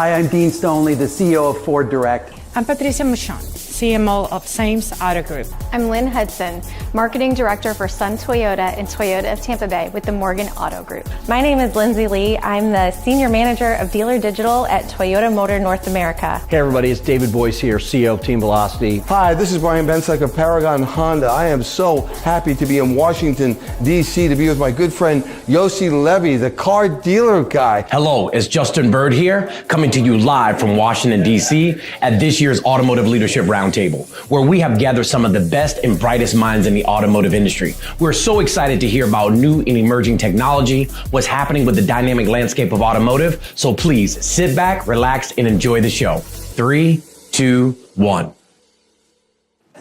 Hi, I'm Dean Stoneley, the CEO of Ford Direct. I'm Patricia Michon, CMO of Sames Auto Group. I'm Lynn Hudson, Marketing Director for Sun Toyota and Toyota of Tampa Bay with the Morgan Auto Group. My name is Lindsay Lee. I'm the Senior Manager of Dealer Digital at Toyota Motor North America. Hey everybody, it's David Boyce here, CEO of Team Velocity. Hi, this is Brian Bensack of Paragon Honda. I am so happy to be in Washington, D.C. to be with my good friend Yossi Levy, the car dealer guy. Hello, it's Justin Bird here, coming to you live from Washington, D.C. at this year's Automotive Leadership Roundtable, where we have gathered some of the best and brightest minds in the automotive industry. We're so excited to hear about new and emerging technology, what's happening with the dynamic landscape of automotive. So please sit back, relax, and enjoy the show. 3, 2, 1.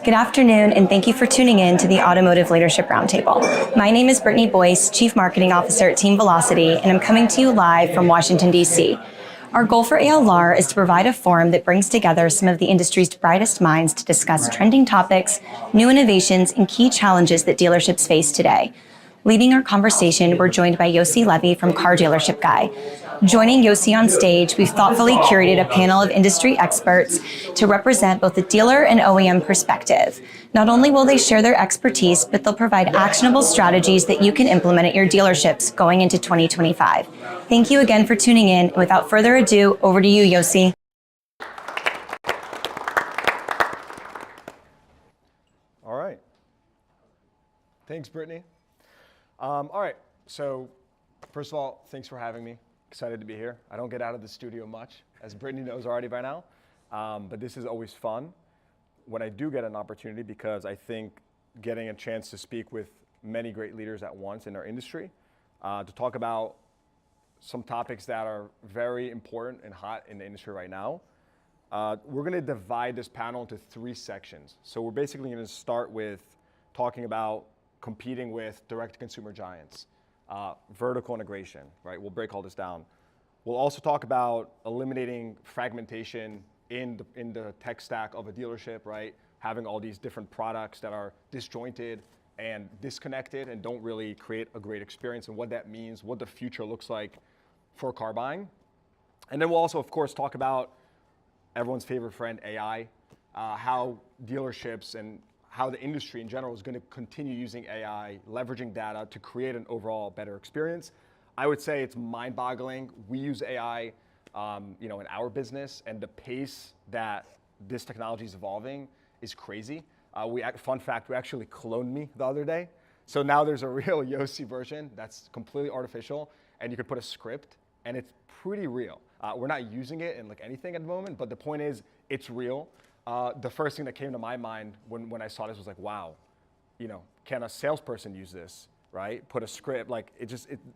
Good afternoon, and thank you for tuning in to the Automotive Leadership Roundtable. My name is Brittany Boyce, Chief Marketing Officer at Team Velocity, and I'm coming to you live from Washington, D.C. Our goal for ALR is to provide a forum that brings together some of the industry's brightest minds to discuss trending topics, new innovations, and key challenges that dealerships face today. Leading our conversation, we're joined by Yossi Levy from Car Dealership Guy. Joining Yossi on stage, we've thoughtfully curated a panel of industry experts to represent both the dealer and OEM perspective. Not only will they share their expertise, but they'll provide actionable strategies that you can implement at your dealerships going into 2025. Thank you again for tuning in. And without further ado, over to you, Yossi. All right. Thanks, Brittany. All right, so first of all, thanks for having me. Excited to be here. I don't get out of the studio much, as Brittany knows already by now, but this is always fun when I do get an opportunity, because I think getting a chance to speak with many great leaders at once in our industry, to talk about some topics that are very important and hot in the industry right now. We're gonna divide this panel into 3 sections. So we're basically gonna start with talking about competing with direct-to-consumer giants, vertical integration, right? We'll break all this down. We'll also talk about eliminating fragmentation in the tech stack of a dealership, right? Having all these different products that are disjointed and disconnected and don't really create a great experience, and what that means, what the future looks like for car buying. And then we'll also, of course, talk about everyone's favorite friend, AI, how dealerships and how the industry in general is going to continue using AI, leveraging data to create an overall better experience. I would say it's mind-boggling. We use AI, in our business, and the pace that this technology is evolving is crazy. Fun fact, we actually cloned me the other day. So now there's a real Yossi version that's completely artificial, and you could put a script, and it's pretty real. We're not using it in like anything at the moment, but the point is, it's real. The first thing that came to my mind when I saw this was like, wow, can a salesperson use this, right? Put a script, like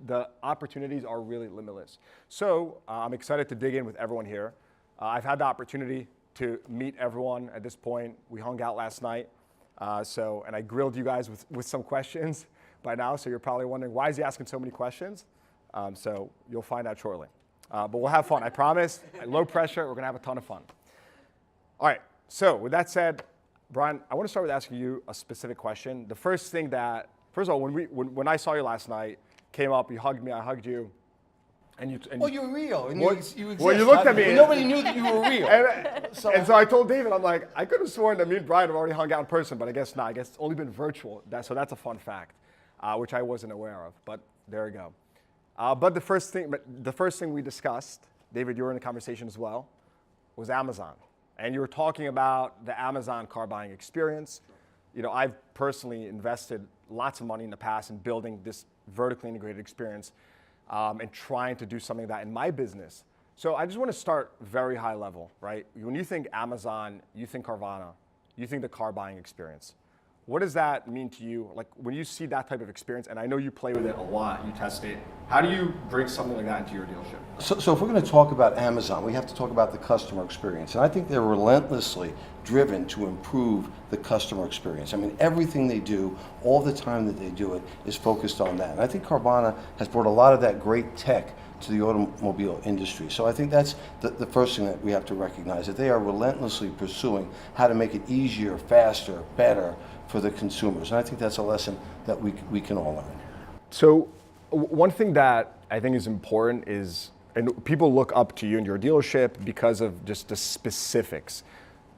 the opportunities are really limitless. So I'm excited to dig in with everyone here. I've had the opportunity to meet everyone at this point. We hung out last night, and I grilled you guys with some questions by now, so you're probably wondering, why is he asking so many questions? So you'll find out shortly. But we'll have fun, I promise. Low pressure, we're gonna have a ton of fun. All right. So with that said, Brian, I want to start with asking you a specific question. The first thing first of all, when I saw you last night, came up, you hugged me, I hugged you, and you. Well, you're real, and you exist. Well, you looked at me. Nobody knew that you were real. and so I told David, I'm like, I could have sworn that me and Brian have already hung out in person, but I guess not. I guess it's only been virtual. So that's a fun fact, which I wasn't aware of. But there we go. But the first thing we discussed, David, you were in the conversation as well, was Amazon. And you were talking about the Amazon car buying experience. I've personally invested lots of money in the past in building this vertically integrated experience and trying to do something like that in my business. So I just want to start very high level, right? When you think Amazon, you think Carvana, you think the car buying experience. What does that mean to you? Like when you see that type of experience, and I know you play with it a lot, you test it, how do you bring something like that into your dealership? So if we're going to talk about Amazon, we have to talk about the customer experience. And I think they're relentlessly driven to improve the customer experience. I mean, everything they do, all the time that they do it, is focused on that. And I think Carvana has brought a lot of that great tech to the automobile industry. So I think that's the first thing that we have to recognize, that they are relentlessly pursuing how to make it easier, faster, better for the consumers. And I think that's a lesson that we can all learn. So one thing that I think is important is and people look up to you in your dealership because of just the specifics.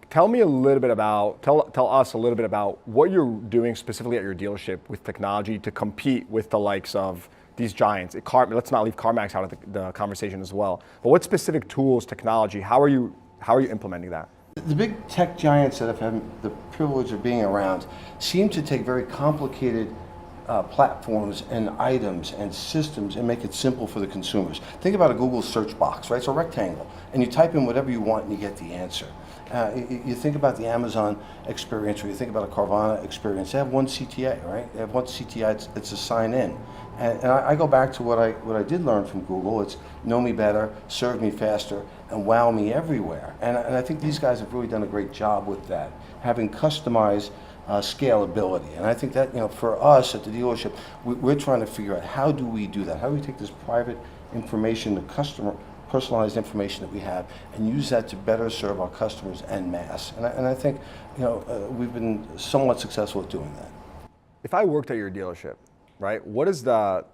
Tell me a little bit about, tell us a little bit about what you're doing specifically at your dealership with technology to compete with the likes of these giants. Let's not leave CarMax out of the conversation as well. But what specific tools, technology, how are you implementing that? The big tech giants that have had the privilege of being around seem to take very complicated platforms and items and systems and make it simple for the consumers. Think about a Google search box, right? It's a rectangle, and you type in whatever you want and you get the answer. You think about the Amazon experience, or you think about a Carvana experience. They have one CTA, right? They have one CTA. It's a sign in, and I go back to what I did learn from Google. It's know me better, serve me faster, and wow me everywhere. And I think these guys have really done a great job with that, having customized scalability. And I think that, for us at the dealership, we're trying to figure out how do we do that? How do we take this private information, the customer personalized information that we have, and use that to better serve our customers en masse? And I think, we've been somewhat successful at doing that. If I worked at your dealership, right, what is the,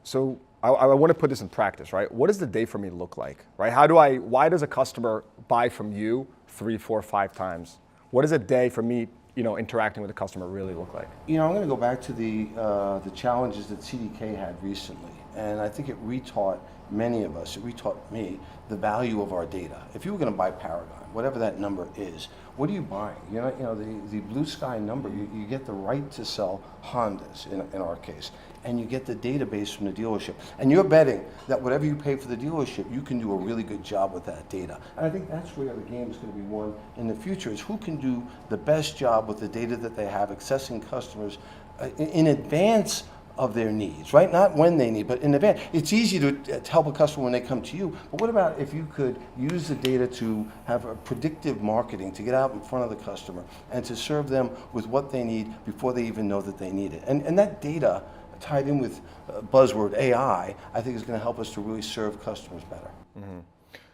so I want to put this in practice, right? What does the day for me look like, right? Why does a customer buy from you 3, 4, 5 times? What does a day for me, interacting with a customer really look like? I'm going to go back to the challenges that CDK had recently, and I think it retaught many of us, it retaught me, the value of our data. If you were going to buy Paragon, whatever that number is, what are you buying? The blue sky number, you get the right to sell Hondas in our case, and you get the database from the dealership. And you're betting that whatever you pay for the dealership, you can do a really good job with that data. And I think that's where the game is going to be won in the future, is who can do the best job with the data that they have, accessing customers in advance of their needs, right? Not when they need, but in advance. It's easy to help a customer when they come to you, but what about if you could use the data to have a predictive marketing, to get out in front of the customer and to serve them with what they need before they even know that they need it? And that data tied in with buzzword AI, I think is going to help us to really serve customers better. Mm-hmm.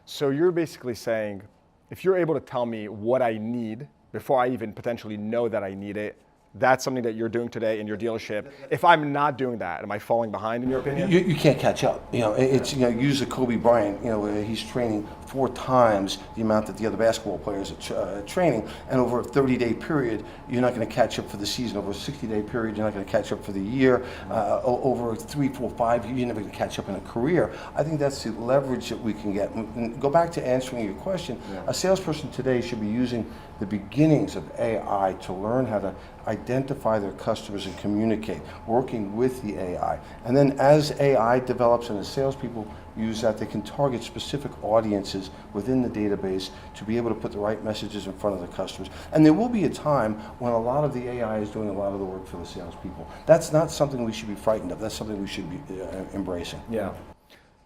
So you're basically saying, if you're able to tell me what I need before I even potentially know that I need it, that's something that you're doing today in your dealership. If I'm not doing that, am I falling behind in your opinion? You can't catch up. It's use the Kobe Bryant. He's training 4 times the amount that the other basketball players are training, and over a 30-day period, you're not going to catch up for the season. Over a 60-day period, you're not going to catch up for the year. Over 3, 4, 5 years, you're never going to catch up in a career. I think that's the leverage that we can get. And go back to answering your question. Yeah. A salesperson today should be using the beginnings of AI to learn how to identify their customers and communicate, working with the AI. And then as AI develops and as salespeople use that, they can target specific audiences within the database to be able to put the right messages in front of the customers. And there will be a time when a lot of the AI is doing a lot of the work for the salespeople. That's not something we should be frightened of. That's something we should be embracing. Yeah.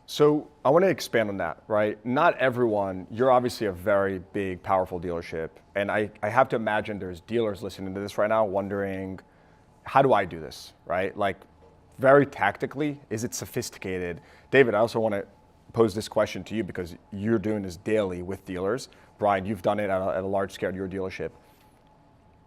So I want to expand on that, right? Not everyone, you're obviously a very big, powerful dealership. And I have to imagine there's dealers listening to this right now wondering, how do I do this, right? Like, very tactically, is it sophisticated? David, I also want to pose this question to you because you're doing this daily with dealers. Brian, you've done it at a large scale at your dealership.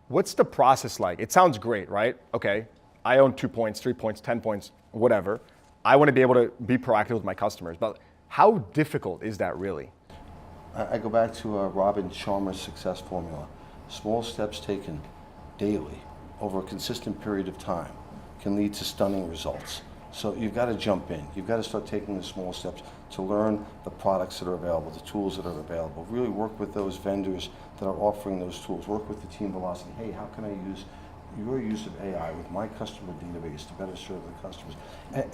What's the process like? It sounds great, right? Okay, I own 2 points, 3 points, 10 points, whatever. I want to be able to be proactive with my customers, but how difficult is that really? I go back to Robin Sharma's success formula. Small steps taken daily over a consistent period of time can lead to stunning results. So you've got to jump in. You've got to start taking the small steps to learn the products that are available, the tools that are available. Really work with those vendors that are offering those tools. Work with the team Velocity. Hey, how can I use your use of AI with my customer database to better serve the customers?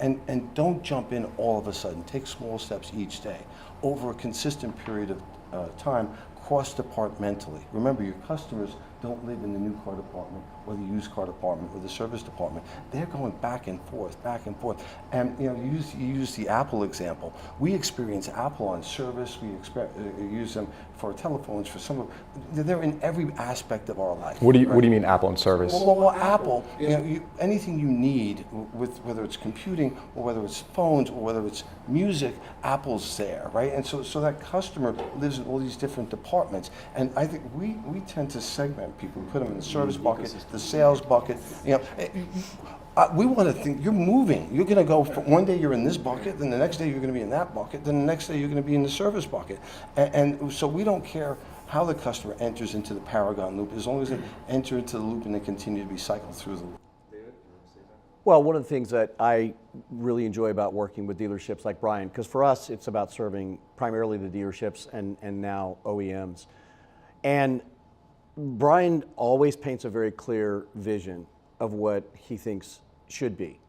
And don't jump in all of a sudden. Take small steps each day over a consistent period of time, cross-departmentally. Remember, your customers don't live in the new car department or the used car department or the service department. They're going back and forth, back and forth. And you use the Apple example. We experience Apple on service. We use them for telephones, for some of. They're in every aspect of our life. What do you mean Apple on service? Well, Apple. Anything you need, with whether it's computing or whether it's phones or whether it's music, Apple's there, right? And so that customer lives in all these different departments. And I think we tend to segment people, put them in the service bucket, the sales bucket. We want to think, you're moving. You're going to go, from one day you're in this bucket, then the next day you're going to be in that bucket, then the next day you're going to be in the service bucket. And so we don't care how the customer enters into the Paragon loop, as long as they enter into the loop and they continue to be cycled through the loop. Well, one of the things that I really enjoy about working with dealerships like Brian, because for us it's about serving primarily the dealerships and now OEMs. And Brian always paints a very clear vision of what he thinks should be.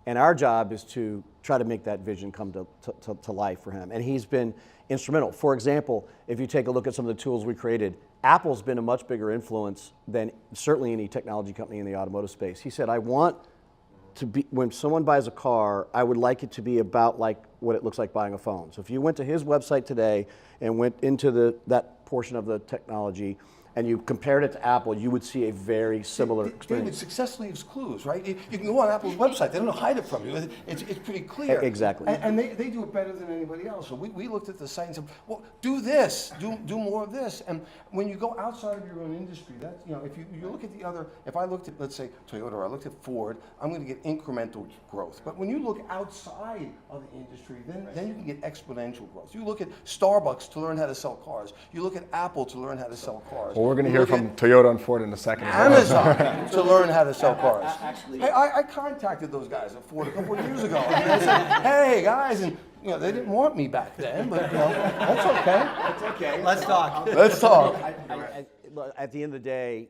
And our job is to try to make that vision come to life for him. And he's been instrumental. For example, if you take a look at some of the tools we created, Apple's been a much bigger influence than certainly any technology company in the automotive space. He said, I want to be, when someone buys a car, I would like it to be about like what it looks like buying a phone. So if you went to his website today and went into that portion of the technology, and you compared it to Apple, you would see a very similar experience. David, success leaves clues, right? You can go on Apple's website. They don't hide it from you. It's pretty clear. Exactly. And they do it better than anybody else. So we looked at the site and said, well, do this, do more of this. And when you go outside of your own industry, that, you know, if you look at the other, if I looked at, let's say, Toyota, or I looked at Ford, I'm going to get incremental growth. But when you look outside of the industry, then you can get exponential growth. You look at Starbucks to learn how to sell cars. You look at Apple to learn how to sell cars. Well, we're going to hear from Toyota and Ford in a second. Amazon to learn how to sell cars. Hey, I contacted those guys at Ford a couple of years ago. And they said, hey, guys, and you know, they didn't want me back then, but you know, that's okay. That's okay. Let's talk. Let's talk. At the end of the day,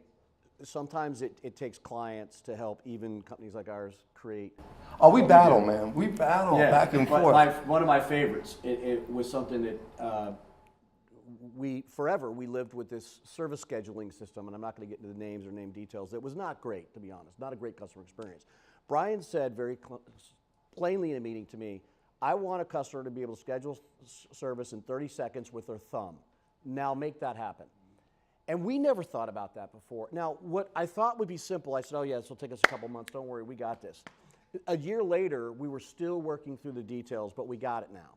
sometimes it takes clients to help even companies like ours create. Oh, we battle, man. We battle back and forth. One of my favorites. It was something that we lived with this service scheduling system, and I'm not going to get into the names or name details. It was not great, to be honest. Not a great customer experience. Brian said very plainly in a meeting to me, I want a customer to be able to schedule service in 30 seconds with their thumb. Now make that happen. And we never thought about that before. Now, what I thought would be simple, I said, oh yeah, this will take us a couple months, don't worry, we got this. A year later, we were still working through the details, but we got it now.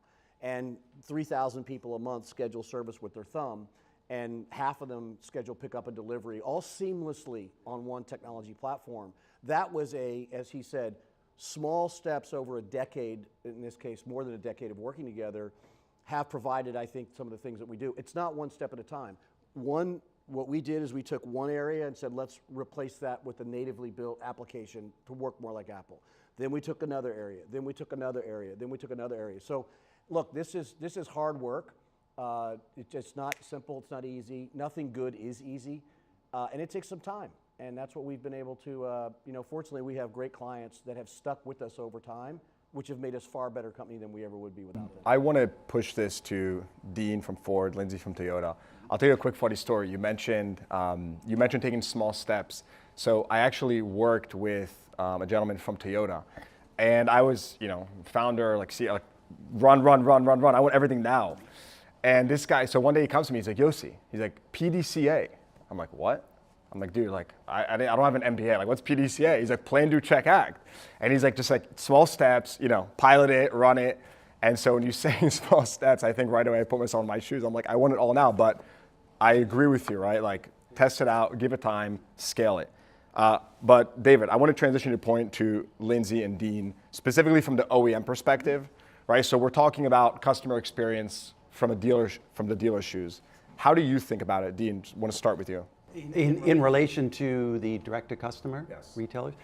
And 3,000 people a month schedule service with their thumb, and half of them schedule pickup and delivery, all seamlessly on one technology platform. That was as he said, small steps over a decade, in this case, more than a decade of working together, have provided, I think, some of the things that we do. It's not one step at a time. What we did is we took one area and said, let's replace that with a natively built application to work more like Apple. Then we took another area, then we took another area, then we took another area. So look, this is hard work. It's not simple, it's not easy. Nothing good is easy, and it takes some time. And that's what we've been able to, fortunately we have great clients that have stuck with us over time, which have made us far better company than we ever would be without them. I want to push this to Dean from Ford, Lindsay from Toyota. I'll tell you a quick funny story. You mentioned taking small steps. So I actually worked with a gentleman from Toyota, and I was, founder, run. I want everything now. And this guy, so one day he comes to me, he's like, Yossi, he's like, PDCA. I'm like, what? I'm like, dude, I don't have an MBA. Like, what's PDCA? He's like, Plan, Do, Check, Act. And he's like, just like small steps, pilot it, run it. And so when you say small steps, I think right away I put myself in my shoes. I'm like, I want it all now, but I agree with you, right? Like, test it out, give it time, scale it. But David, I want to transition your point to Lindsay and Dean, specifically from the OEM perspective, right? So we're talking about customer experience from the dealer's shoes. How do you think about it? Dean, I want to start with you. In relation to the direct-to-customer retailers?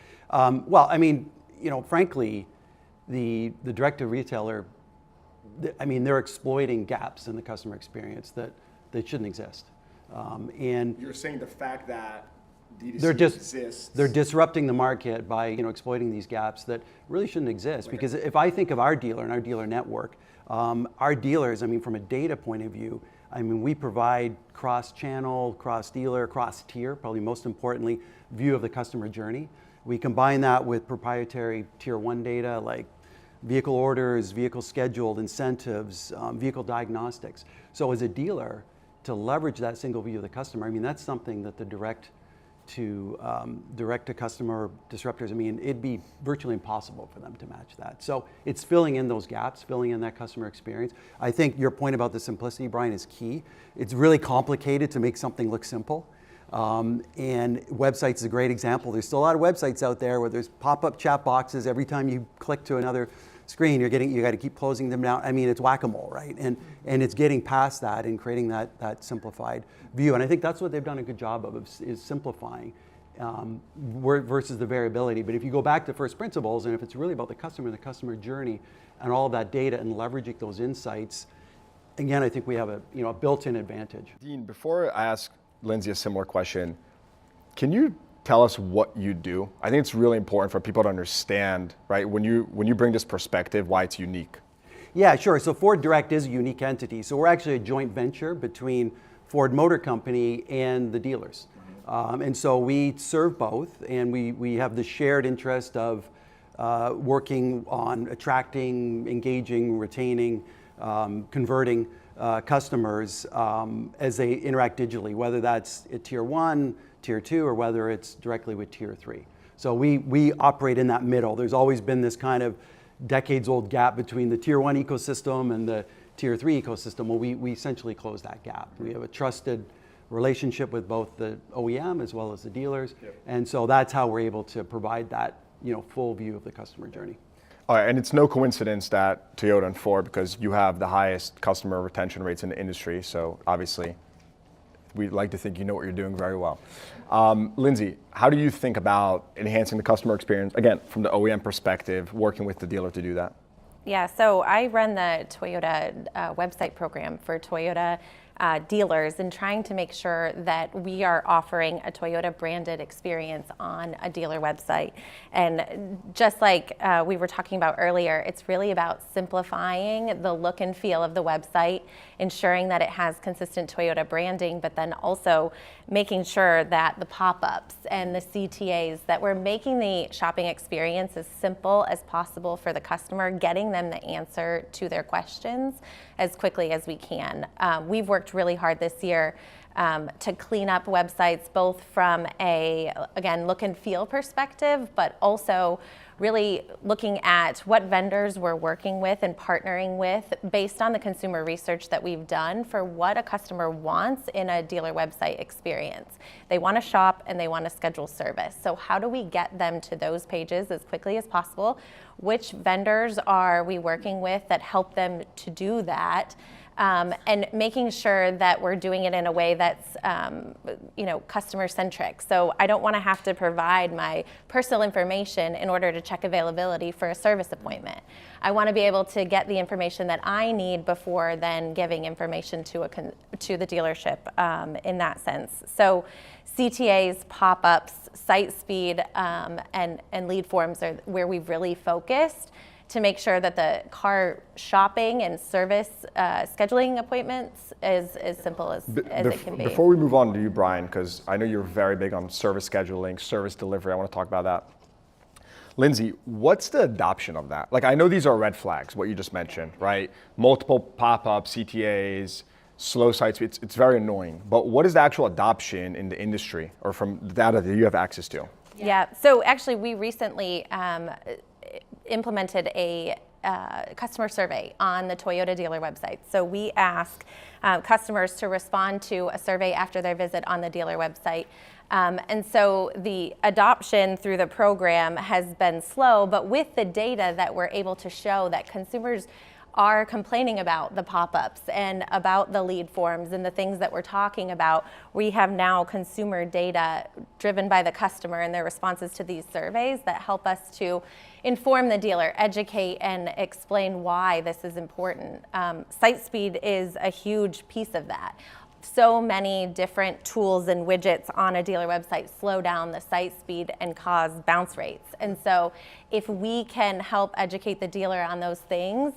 Frankly, the direct-to-retailer, they're exploiting gaps in the customer experience that shouldn't exist. And you're saying the fact that D2C exists. They're disrupting the market by exploiting these gaps that really shouldn't exist. Because if I think of our dealer and our dealer network, our dealers, from a data point of view, we provide cross-channel, cross-dealer, cross-tier, probably most importantly, view of the customer journey. We combine that with proprietary tier 1 data like vehicle orders, vehicle scheduled, incentives, vehicle diagnostics. So as a dealer, to leverage that single view of the customer, that's something that the direct-to-customer disruptors, it'd be virtually impossible for them to match that. So it's filling in those gaps, filling in that customer experience. I think your point about the simplicity, Brian, is key. It's really complicated to make something look simple. And websites is a great example. There's still a lot of websites out there where there's pop-up chat boxes. Every time you click to another screen, you got to keep closing them down. I mean, it's whack-a-mole, right? And it's getting past that and creating that simplified view. And I think that's what they've done a good job of is simplifying versus the variability. But if you go back to first principles, and if it's really about the customer journey, and all of that data and leveraging those insights, again, I think we have a built-in advantage. Dean, before I ask Lindsay a similar question, can you tell us what you do? I think it's really important for people to understand, right? When you bring this perspective, why it's unique. Yeah, sure. So Ford Direct is a unique entity. So we're actually a joint venture between Ford Motor Company and the dealers. And so we serve both, and we have the shared interest of working on attracting, engaging, retaining, converting customers as they interact digitally, whether that's at Tier 1, Tier 2, or whether it's directly with Tier 3. So we operate in that middle. There's always been this kind of decades-old gap between the Tier 1 ecosystem and the Tier 3 ecosystem. Well, we essentially close that gap. We have a trusted relationship with both the OEM as well as the dealers. Yep. And so that's how we're able to provide that full view of the customer journey. All right, and it's no coincidence that Toyota and Ford, because you have the highest customer retention rates in the industry, so obviously we'd like to think you know what you're doing very well. Lindsay, how do you think about enhancing the customer experience, again, from the OEM perspective, working with the dealer to do that? Yeah, so I run the Toyota website program for Toyota dealers and trying to make sure that we are offering a Toyota branded experience on a dealer website. And just like we were talking about earlier, it's really about simplifying the look and feel of the website, ensuring that it has consistent Toyota branding, but then also making sure that the pop-ups and the CTAs, that we're making the shopping experience as simple as possible for the customer, getting them the answer to their questions as quickly as we can. We've worked really hard this year to clean up websites, both from a, again, look and feel perspective, but also really looking at what vendors we're working with and partnering with based on the consumer research that we've done for what a customer wants in a dealer website experience. They want to shop and they want to schedule service. So how do we get them to those pages as quickly as possible? Which vendors are we working with that help them to do that? And making sure that we're doing it in a way that's, customer centric. So I don't want to have to provide my personal information in order to check availability for a service appointment. I want to be able to get the information that I need before then giving information to the dealership in that sense. So CTAs, pop-ups, site speed, and lead forms are where we've really focused to make sure that the car shopping and service scheduling appointments is as simple as it can be. Before we move on to you, Brian, because I know you're very big on service scheduling, service delivery, I want to talk about that. Lindsay, what's the adoption of that? Like, I know these are red flags, what you just mentioned, right? Multiple pop-ups, CTAs, slow site speed, it's very annoying. But what is the actual adoption in the industry or from the data that you have access to? Yeah, so actually we recently implemented a customer survey on the Toyota dealer website. So we ask customers to respond to a survey after their visit on the dealer website. And so the adoption through the program has been slow, but with the data that we're able to show that consumers are complaining about the pop-ups and about the lead forms and the things that we're talking about, we have now consumer data driven by the customer and their responses to these surveys that help us to inform the dealer, educate, and explain why this is important. Site speed is a huge piece of that. So many different tools and widgets on a dealer website slow down the site speed and cause bounce rates. And so if we can help educate the dealer on those things,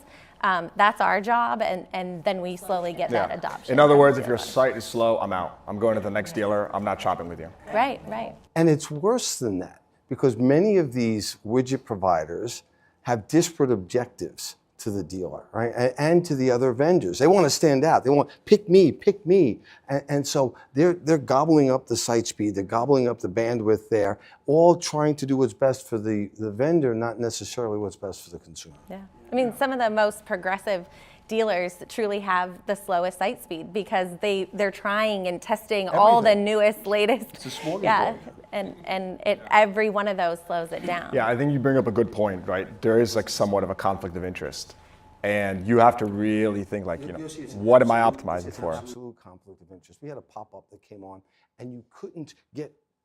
that's our job, and then we slowly get that adoption. In other words, if your site is slow, I'm out. I'm going to the next dealer. I'm not shopping with you. Right, right. And it's worse than that because many of these widget providers have disparate objectives to the dealer, right, and to the other vendors. They want to stand out. They want pick me, and so they're gobbling up the site speed. They're gobbling up the bandwidth there, all trying to do what's best for the vendor, not necessarily what's best for the consumer. Yeah. I mean, some of the most progressive dealers truly have the slowest site speed because they're trying and testing all the newest, latest. It's a smorgasbord. Yeah, and every one of those slows it down. Yeah, I think you bring up a good point, right? There is like somewhat of a conflict of interest. And you have to really think like, what am I optimizing it's for? an absolute conflict of interest. We had a pop-up that came on, and you couldn't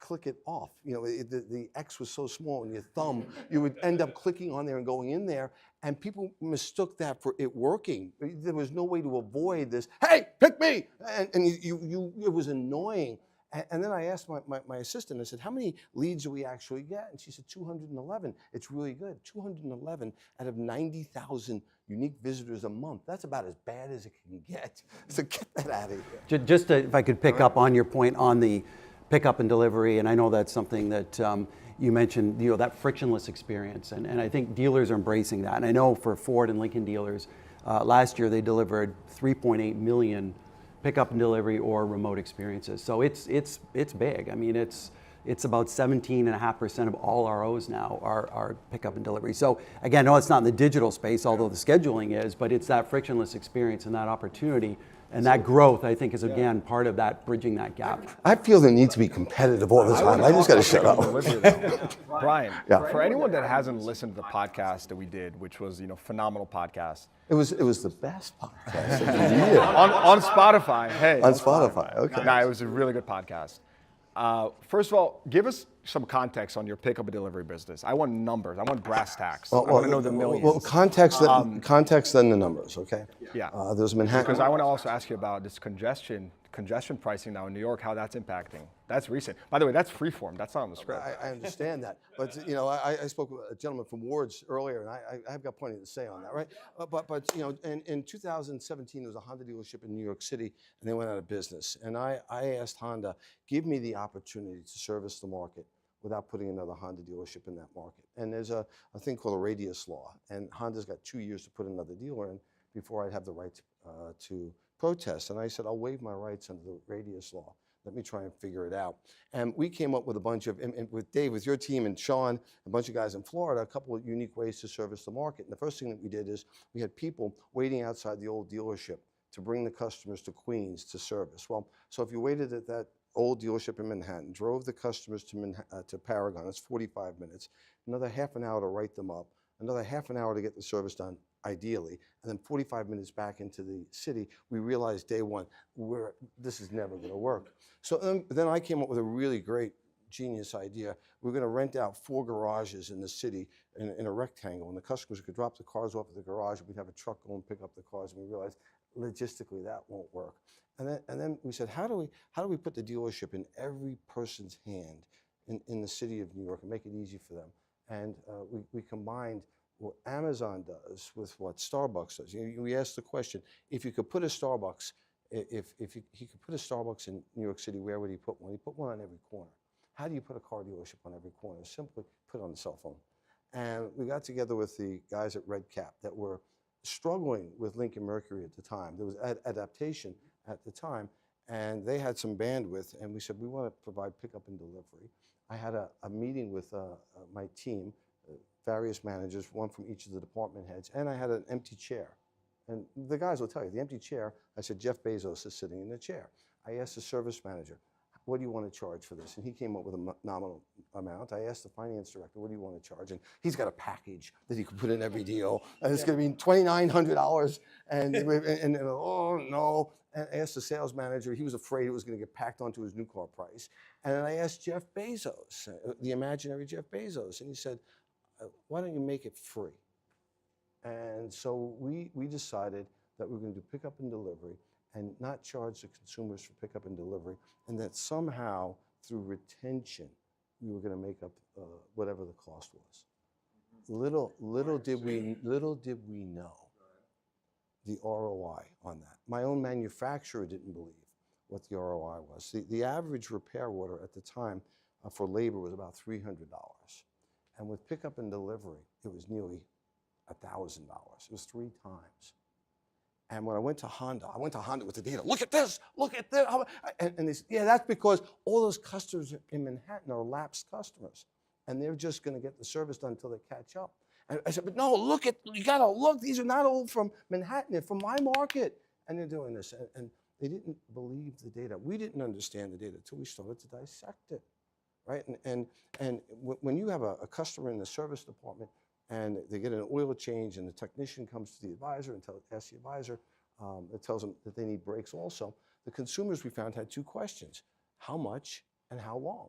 click it off. The X was so small in your thumb, you would end up clicking on there and going in there, and people mistook that for it working. There was no way to avoid this, hey, pick me! And it was annoying. And then I asked my assistant, I said, how many leads do we actually get? And she said, 211. It's really good. 211 out of 90,000 unique visitors a month. That's about as bad as it can get. So get that out of here. Just if I could pick up on your point on the pickup and delivery, and I know that's something that you mentioned, that frictionless experience, and I think dealers are embracing that. And I know for Ford and Lincoln dealers, last year they delivered 3.8 million pickup and delivery or remote experiences. So it's big. I mean, it's about 17.5% of all ROs now are pickup and delivery. So again, no, it's not in the digital space, although the scheduling is, but it's that frictionless experience and that opportunity. And that growth, I think, is again part of that bridging that gap. I feel the need to be competitive all the time. I just got to shut up. Brian, Yeah. for anyone that hasn't listened to the podcast that we did, which was phenomenal podcast. It was the best podcast of the year. on Spotify, hey. On Spotify, okay. Nah, it was a really good podcast. First of all, give us some context on your pickup and delivery business. I want numbers. I want brass tacks. I want to know the millions. Well, context then the numbers, okay? Yeah. There's Manhattan. Because I want to also ask you about this congestion pricing now in New York, how that's impacting. That's recent. By the way, that's freeform. That's not on the script. I understand that, but I spoke with a gentleman from Wards earlier, and I've got plenty to say on that, right? But in 2017, there was a Honda dealership in New York City, and they went out of business. And I asked Honda, give me the opportunity to service the market without putting another Honda dealership in that market. And there's a thing called a radius law, and Honda's got 2 years to put another dealer in before I'd have the right to protest. And I said, I'll waive my rights under the radius law. Let me try and figure it out. And we came up with a bunch of, and with Dave, with your team, and Sean, a bunch of guys in Florida, a couple of unique ways to service the market. And the first thing that we did is we had people waiting outside the old dealership to bring the customers to Queens to service. Well, so if you waited at that old dealership in Manhattan, drove the customers to Paragon, it's 45 minutes, another half an hour to write them up, another half an hour to get the service done, ideally, and then 45 minutes back into the city, we realized day one, this is never going to work. So then I came up with a really great, genius idea. We're going to rent out 4 garages in the city in a rectangle, and the customers could drop the cars off at the garage, and we'd have a truck go and pick up the cars, and we realized logistically that won't work. And then we said, how do we put the dealership in every person's hand in the city of New York and make it easy for them? And we combined what Amazon does with what Starbucks does. We asked the question, if you could put a Starbucks, if he could put a Starbucks in New York City, where would he put one? He put one on every corner. How do you put a car dealership on every corner? Simply put it on the cell phone. And we got together with the guys at Red Cap that were struggling with Lincoln Mercury at the time. There was adaptation at the time, and they had some bandwidth, and we said, we want to provide pickup and delivery. I had a meeting with my team, various managers, one from each of the department heads, and I had an empty chair. And the guys will tell you, the empty chair, I said, Jeff Bezos is sitting in the chair. I asked the service manager, what do you want to charge for this? And he came up with a nominal amount. I asked the finance director, what do you want to charge? And he's got a package that he could put in every deal. And it's going to be $2,900. And oh, no. And I asked the sales manager, he was afraid it was going to get packed onto his new car price. And then I asked Jeff Bezos, the imaginary Jeff Bezos, and he said, why don't you make it free? And so we decided that we were going to do pickup and delivery and not charge the consumers for pickup and delivery, and that somehow through retention we were going to make up whatever the cost was. Little did we know the ROI on that. My own manufacturer didn't believe what the ROI was. The average repair order at the time for labor was about $300. And with pickup and delivery, it was nearly $1,000. It was 3 times. And when I went to Honda with the data. Look at this, look at this. And they said, yeah, that's because all those customers in Manhattan are lapsed customers. And they're just going to get the service done until they catch up. And I said, but no, you gotta look, these are not all from Manhattan, they're from my market. And they're doing this, and they didn't believe the data. We didn't understand the data until we started to dissect it, right? And when you have a customer in the service department and they get an oil change and the technician comes to the advisor and asks the advisor, it tells them that they need brakes also. The consumers we found had two questions: how much and how long?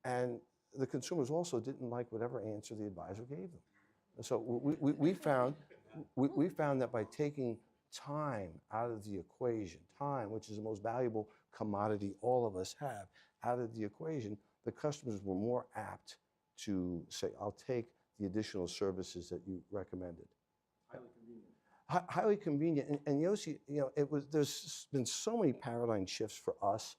And the consumers also didn't like whatever answer the advisor gave them. And so we found that by taking time out of the equation, time, which is the most valuable commodity all of us have, out of the equation, the customers were more apt to say, I'll take the additional services that you recommended. Highly convenient. And Yossi, there's been so many paradigm shifts for us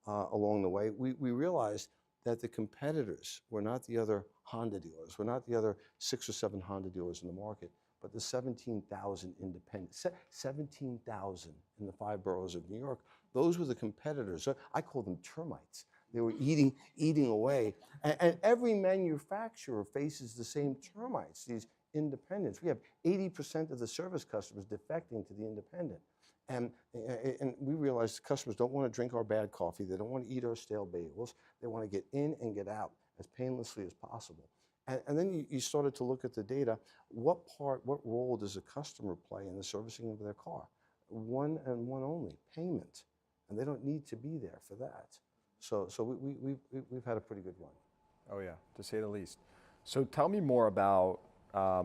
along the way. We realized that the competitors were not the other Honda dealers, were not the other 6 or 7 Honda dealers in the market, but the 17,000 independents, 17,000 in the 5 boroughs of New York. Those were the competitors. I call them termites. They were eating away. And every manufacturer faces the same termites, these independents. We have 80% of the service customers defecting to the independent. And we realized customers don't want to drink our bad coffee. They don't want to eat our stale bagels. They want to get in and get out as painlessly as possible. And then you started to look at the data. What role does a customer play in the servicing of their car? One and one only: payment. And they don't need to be there for that. So we've had a pretty good run. Oh yeah, to say the least. So tell me more about a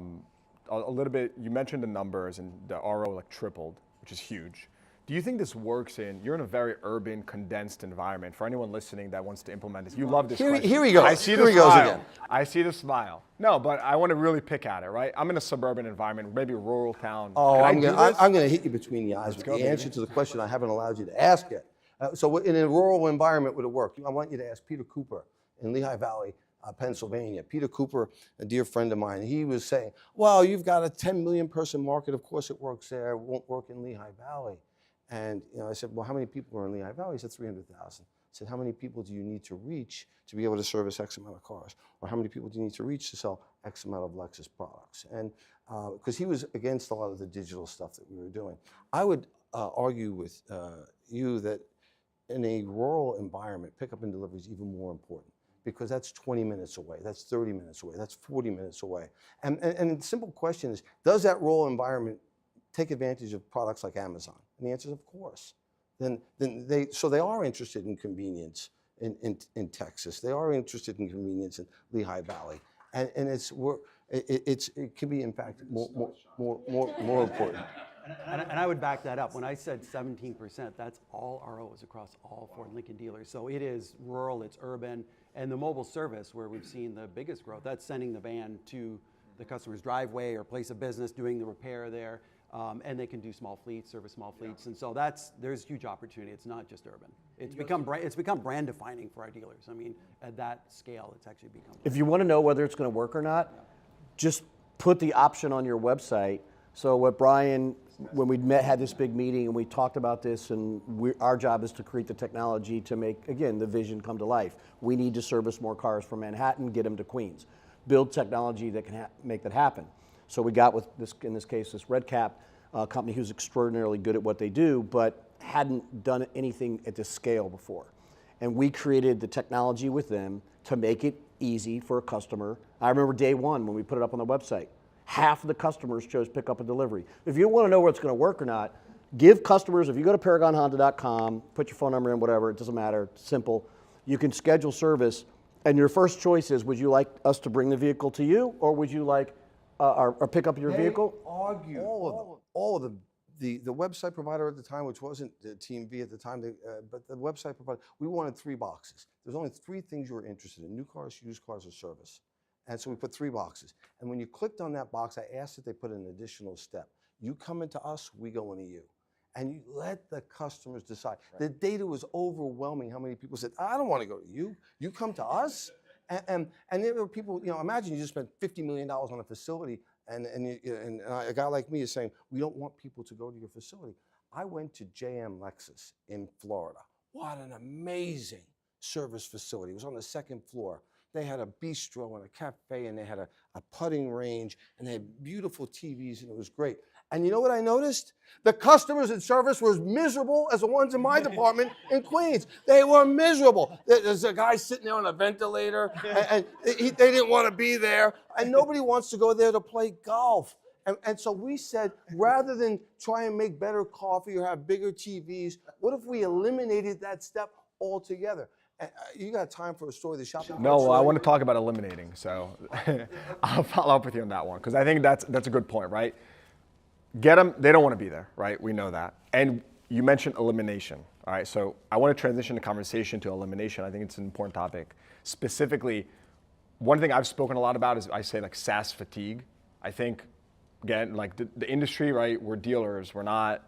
little bit. You mentioned the numbers, and the RO tripled, which is huge. Do you think this works you're in a very urban, condensed environment? For anyone listening that wants to implement this, you love this question. Here he goes. I see the smile. I see the smile. No, but I want to really pick at it, right? I'm in a suburban environment, maybe a rural town. Oh, I'm going to hit you between the eyes with the answer to the question I haven't allowed you to ask yet. So in a rural environment, would it work? I want you to ask Peter Cooper in Lehigh Valley, Pennsylvania. Peter Cooper, a dear friend of mine, he was saying, well, you've got a 10 million person market. Of course it works there. It won't work in Lehigh Valley. And I said, well, how many people are in Lehigh Valley? He said 300,000. I said, how many people do you need to reach to be able to service X amount of cars? Or how many people do you need to reach to sell X amount of Lexus products? And because he was against a lot of the digital stuff that we were doing. I would argue with you that in a rural environment, pickup and delivery is even more important, because that's 20 minutes away, that's 30 minutes away, that's 40 minutes away. And the simple question is, does that rural environment take advantage of products like Amazon? And the answer is of course. So they are interested in convenience in Texas. They are interested in convenience in Lehigh Valley. And it can be, in fact, more important. And I would back that up. When I said 17%, that's all ROs across all Ford and Lincoln dealers. So it is rural, it's urban, and the mobile service where we've seen the biggest growth, that's sending the van to the customer's driveway or place of business, doing the repair there, and they can do small fleets, service small fleets, and so there's huge opportunity. It's not just urban. It's become brand defining for our dealers. I mean, at that scale, it's actually become. If you want to know whether it's going to work or not, just put the option on your website. So what Brian, when we had this big meeting and we talked about this, and our job is to create the technology to make, again, the vision come to life. We need to service more cars from Manhattan, get them to Queens. Build technology that can make that happen. So we got with this, in this case, this Red Cap company who's extraordinarily good at what they do, but hadn't done anything at this scale before. And we created the technology with them to make it easy for a customer. I remember day one when we put it up on the website. Half of the customers chose pickup and delivery. If you want to know whether it's going to work or not, give customers, if you go to ParagonHonda.com, put your phone number in, whatever, it doesn't matter, it's simple. You can schedule service, and your first choice is, would you like us to bring the vehicle to you, or would you like or pick up your vehicle? Argue. All of them. The website provider at the time, which wasn't Team V at the time, but the website provider, we wanted 3 boxes. There's only 3 things you were interested in: new cars, used cars, or service. And so we put 3 boxes. And when you clicked on that box, I asked that they put an additional step. You come into us, we go into you. And you let the customers decide. Right. The data was overwhelming how many people said, I don't want to go to you. You come to us. And there were people, imagine you just spent $50 million on a facility, and a guy like me is saying, we don't want people to go to your facility. I went to JM Lexus in Florida. What an amazing service facility. It was on the 2nd floor. They had a bistro and a cafe, and they had a putting range, and they had beautiful TVs, and it was great. And you know what I noticed? The customers in service were as miserable as the ones in my department in Queens. They were miserable. There's a guy sitting there on a ventilator, and they didn't want to be there, and nobody wants to go there to play golf. And so we said, rather than try and make better coffee or have bigger TVs, what if we eliminated that step altogether? You got time for a story of the shopping cart? No, well, I want to talk about eliminating, so I'll follow up with you on that one, because I think that's a good point, right? Get them, they don't want to be there, right? We know that. And you mentioned elimination, all right? So I want to transition the conversation to elimination. I think it's an important topic. Specifically, one thing I've spoken a lot about is I say like SaaS fatigue. I think, again, like the industry, right? We're dealers, we're not,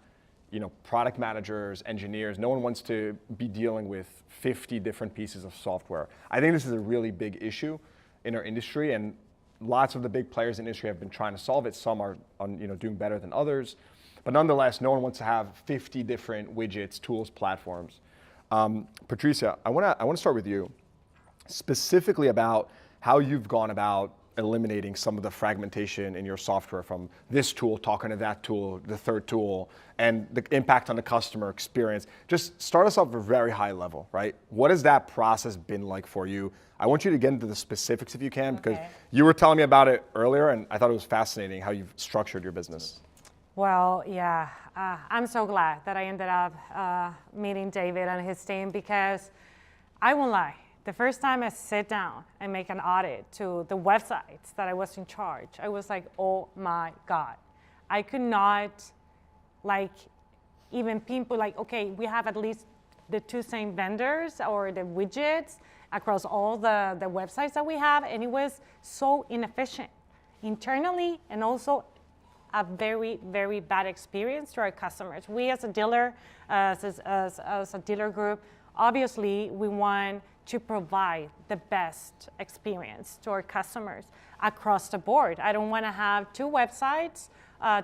product managers, engineers. No one wants to be dealing with 50 different pieces of software. I think this is a really big issue in our industry, and lots of the big players in the industry have been trying to solve it. Some are doing better than others, but nonetheless, no one wants to have 50 different widgets, tools, platforms. Patricia, I want to start with you, specifically about how you've gone about eliminating some of the fragmentation in your software from this tool talking to that tool, the third tool, and the impact on the customer experience. Just start us off at a very high level, right? What has that process been like for you? I want you to get into the specifics if you can, because you were telling me about it earlier, and I thought it was fascinating how you've structured your business. Well, yeah, I'm so glad that I ended up meeting David and his team, because I won't lie. The first time I sit down and make an audit to the websites that I was in charge, I was like, oh my God. I could not even pinpoint okay, we have at least the two same vendors or the widgets across all the websites that we have, and it was so inefficient internally, and also a very, very bad experience to our customers. We as a dealer, as a dealer group, obviously we want to provide the best experience to our customers across the board. I don't want to have two websites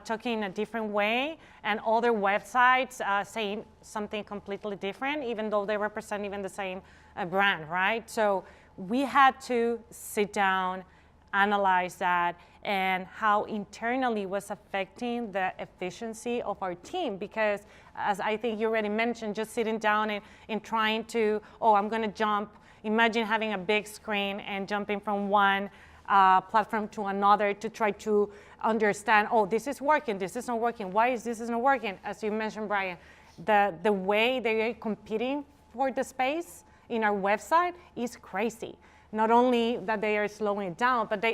talking a different way and other websites saying something completely different, even though they represent even the same brand, right? So we had to sit down, analyze that, and how internally was affecting the efficiency of our team. Because as I think you already mentioned, just sitting down and trying to, I'm gonna jump, imagine having a big screen and jumping from one platform to another to try to understand, this is working, this is not working, why is this not working? As you mentioned, Brian, the way they are competing for the space in our website is crazy. Not only that they are slowing it down, but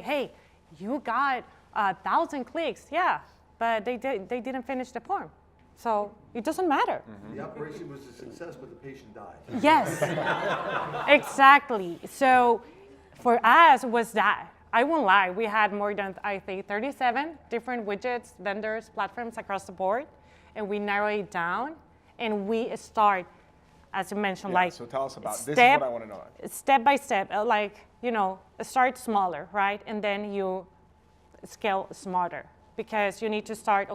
you got 1,000 clicks, yeah, but they didn't finish the form. So it doesn't matter. The operation was a success, but the patient died. Yes, exactly. So for us was that, I won't lie, we had more than, I think, 37 different widgets, vendors, platforms across the board, and we narrow it down, and we start, as you mentioned, so tell us about, this is what I want to know. Step by step, start smaller, right? And then you scale smarter, because you need to start,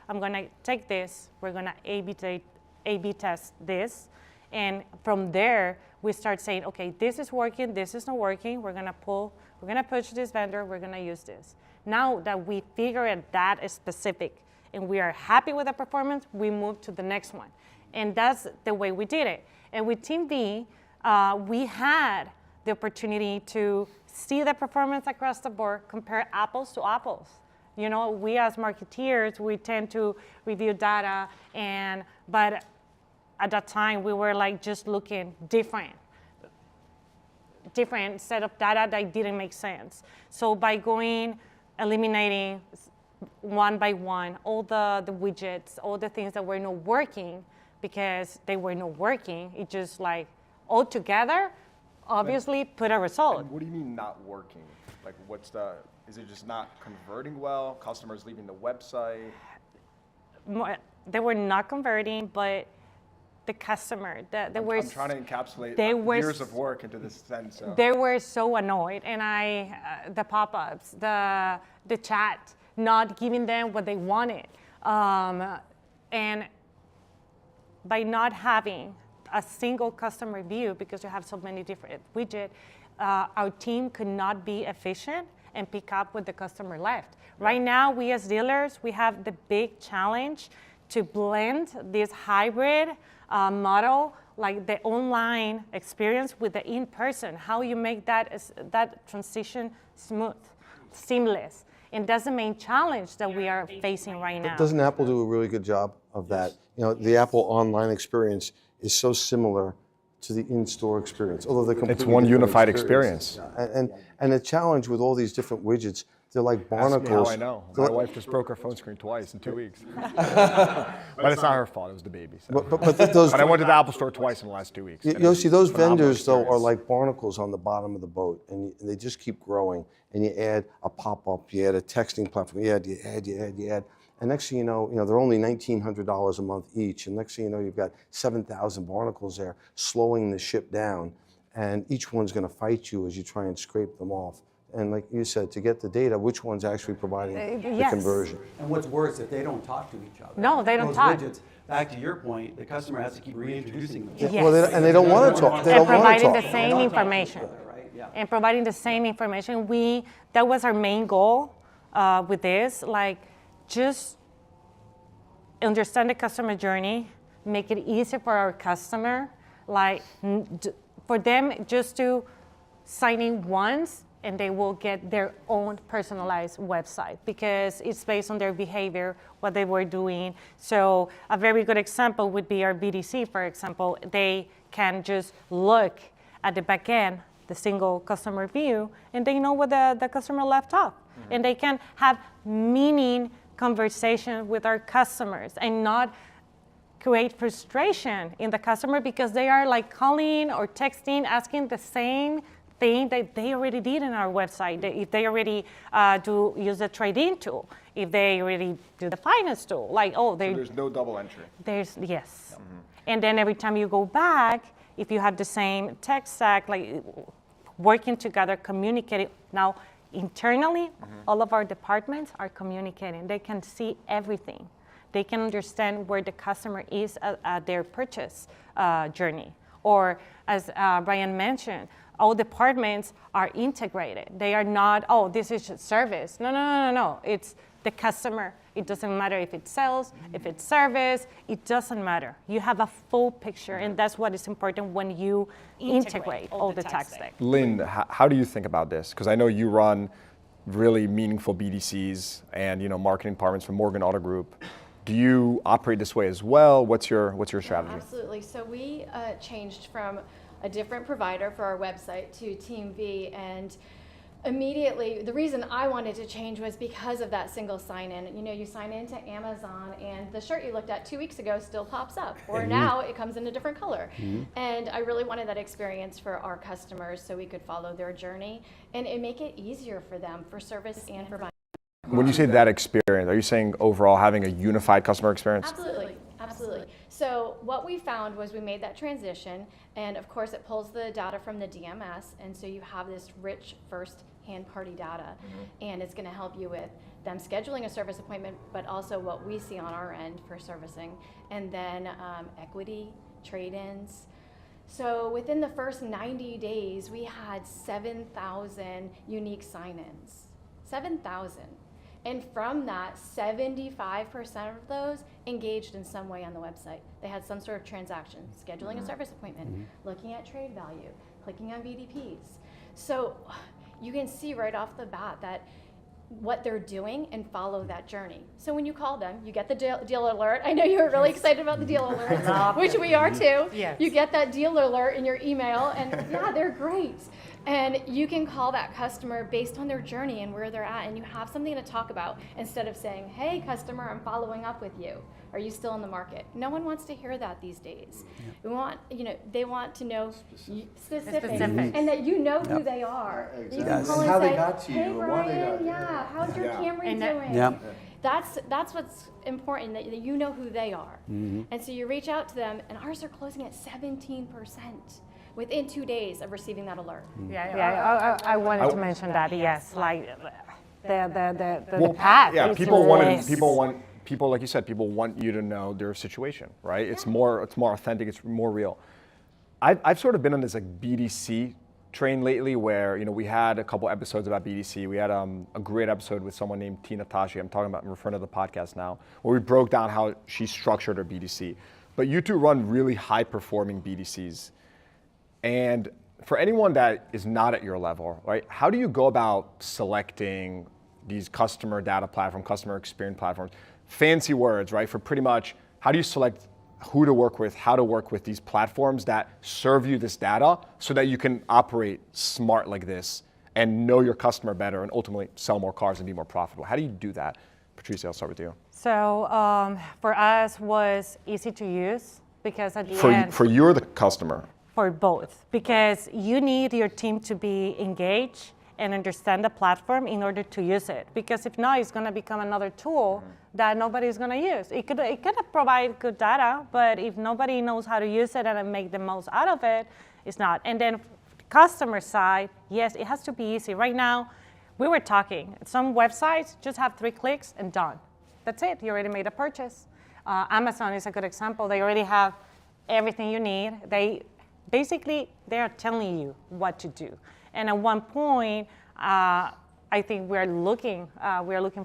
I'm gonna take this, we're gonna A/B test this, and from there, we start saying, this is working, this is not working, we're gonna push this vendor, we're gonna use this. Now that we figure out that is specific, and we are happy with the performance, we move to the next one. And that's the way we did it. And with Team V, we had the opportunity to see the performance across the board, compare apples to apples. We as marketeers, we tend to review data, but at that time, we were just looking different set of data that didn't make sense. So by eliminating one by one, all the widgets, all the things that were not working, because they were not working, it just all together, obviously put a result. And what do you mean not working? Is it just not converting well? Customers leaving the website? They were not converting, but the customer, I'm trying to encapsulate years of work into this sentence. So. They were so annoyed, and the pop-ups, the chat, not giving them what they wanted. And by not having a single customer view, because you have so many different widgets, our team could not be efficient and pick up what the customer left. Right now, we as dealers, we have the big challenge to blend this hybrid model, like the online experience with the in-person, how you make that transition smooth, seamless. And that's the main challenge that we are facing right now. Doesn't Apple do a really good job of that? You know, the Apple online experience is so similar to the in-store experience, although they're completely It's one different unified experiences. experience. And the challenge with all these different widgets, they're like Ask me barnacles. how I know. My wife just broke her phone screen twice in 2 weeks. But it's not her fault, it was the baby. So. Those, But I went to the Apple store twice in the last 2 weeks. and it was Yossi, those phenomenal vendors though are experience. like barnacles on the bottom of the boat, and they just keep growing. And you add a pop-up, you add a texting platform, you add. And next thing you know, they're only $1,900 a month each. And next thing you know, you've got 7,000 barnacles there slowing the ship down. And each one's going to fight you as you try and scrape them off. And like you said, to get the data, which one's actually providing the yes. conversion? And what's worse, if they don't talk to each other. No, they don't Those talk. widgets, back to your point, the customer has to keep reintroducing them. Yes. Well, and they don't want to talk. They And don't want to providing talk. the same information. Right? Yeah. And providing the same information. That was our main goal with this, like just understand the customer journey, make it easier for our customer, like for them just to sign in once and they will get their own personalized website because it's based on their behavior, what they were doing. So a very good example would be our BDC, for example. They can just look at the back end, the single customer view, and they know what the customer left off. Mm-hmm. And they can have meaning conversation with our customers and not create frustration in the customer because they are like calling or texting, asking the same thing that they already did in our website. If they already use the trade-in tool, if they already do the finance tool, like, oh, So there's no double entry. Yes. Mm-hmm. And then every time you go back, if you have the same tech stack, like working together, communicating. Now, internally, all of our departments are communicating. They can see everything. They can understand where the customer is at their purchase journey. Or as Brian mentioned, all departments are integrated. They are not, oh, this is service. No. It's the customer. It doesn't matter if it's sales, if it's service, it doesn't matter. You have a full picture, and that's what is important when you integrate all the tech stack. Lynn, how do you think about this? Because I know you run really meaningful BDCs and marketing departments for Morgan Auto Group. Do you operate this way as well? What's your strategy? Absolutely. So we changed from a different provider for our website to Team V, and immediately the reason I wanted to change was because of that single sign-in. You sign into Amazon and the shirt you looked at 2 weeks ago still pops up, or now it comes in a different color. And I really wanted that experience for our customers so we could follow their journey and make it easier for them for service and for buying. When you say that experience, are you saying overall having a unified customer experience? Absolutely. So what we found was we made that transition, and of course it pulls the data from the DMS, and so you have this rich first-hand party data, and it's going to help you with them scheduling a service appointment, but also what we see on our end for servicing, and then equity, trade-ins. So within the first 90 days, we had 7,000 unique sign-ins. 7,000. And from that, 75% of those engaged in some way on the website. They had some sort of transaction, scheduling a service appointment, looking at trade value, clicking on VDPs. So you can see right off the bat that what they're doing and follow that journey. So when you call them, you get the deal alert. I know you were really excited about the deal alerts, which we are too. Yes. You get that deal alert in your email, and yeah, they're great. And you can call that customer based on their journey and where they're at, and you have something to talk about instead of saying, hey, customer, I'm following up with you. Are you still in the market? No one wants to hear that these days. We want, they want to know specifics, and that you know who they are. You can call And and how say, they got to you hey, and why they got Brian, you. how's your Camry doing? Yeah. That's what's important, that you know who they are. And so you reach out to them, and ours are closing at 17%. Within 2 days of receiving that alert. I wanted to mention that. Yes, like the path. Yeah, is people less. people like you said, people want you to know their situation, right? It's more authentic, it's more real. I've sort of been on this like BDC train lately where, we had a couple episodes about BDC. We had a great episode with someone named Tina Tashi. I'm referring to the podcast now, where we broke down how she structured her BDC. But you two run really high performing BDCs. And for anyone that is not at your level, right, how do you go about selecting these customer data platform, customer experience platforms? Fancy words, right? For pretty much, how do you select who to work with, how to work with these platforms that serve you this data so that you can operate smart like this and know your customer better and ultimately sell more cars and be more profitable? How do you do that? Patricia, I'll start with you. So for us was easy to use because at the end. For you or the customer? For both, because you need your team to be engaged and understand the platform in order to use it. Because if not, it's going to become another tool that nobody's going to use. It could provide good data, but if nobody knows how to use it and make the most out of it, it's not. And then customer side, yes, it has to be easy. Right now, we were talking, some websites just have 3 clicks and done. That's it, you already made a purchase. Amazon is a good example. They already have everything you need. Basically, they are telling you what to do. And at one point, I think we're looking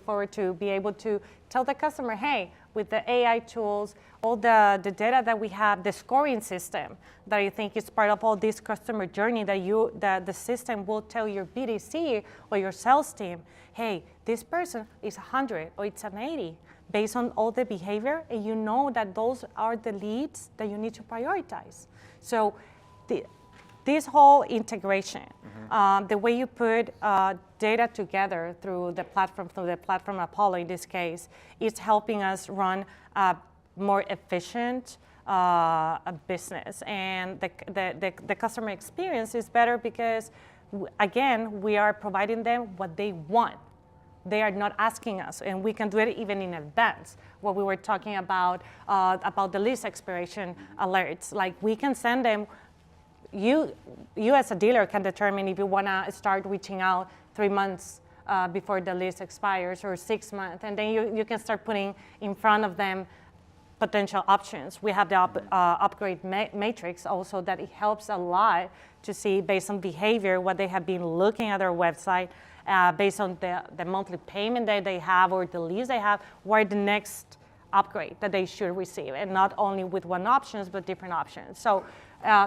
forward to be able to tell the customer, hey, with the AI tools, all the data that we have, the scoring system that I think is part of all this customer journey that the system will tell your BDC or your sales team, hey, this person is 100 or it's an 80 based on all the behavior, and you know that those are the leads that you need to prioritize. So this whole integration, the way you put data together through the platform Apollo in this case, is helping us run a more efficient business. And the customer experience is better because, again, we are providing them what they want. They are not asking us, and we can do it even in advance. What we were talking about the lease expiration alerts, like we can send them. You as a dealer can determine if you want to start reaching out 3 months before the lease expires or 6 months, and then you can start putting in front of them potential options. We have the upgrade matrix also that it helps a lot to see based on behavior what they have been looking at their website, based on the monthly payment that they have or the lease they have, where the next upgrade that they should receive, and not only with one options but different options. So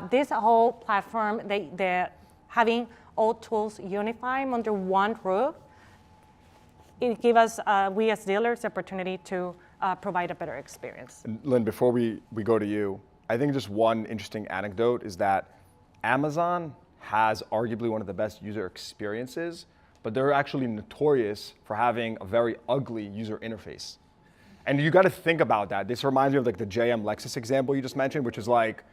this whole platform, they're having all tools unified under one roof, it gives us, we as dealers, the opportunity to provide a better experience. And Lynn, before we go to you, I think just one interesting anecdote is that Amazon has arguably one of the best user experiences, but they're actually notorious for having a very ugly user interface. And you got to think about that. This reminds me of like the JM Lexus example you just mentioned, which is like,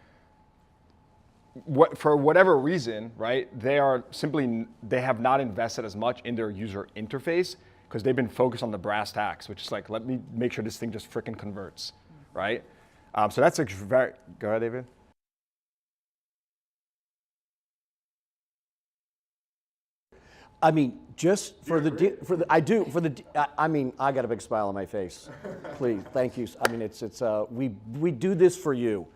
for whatever reason, right? They have not invested as much in their user interface because they've been focused on the brass tacks, which is like, let me make sure this thing just freaking converts, right? So that's like very. Go ahead, David. I mean, just I got a big smile on my face. Please, thank you. I mean, we do this for you,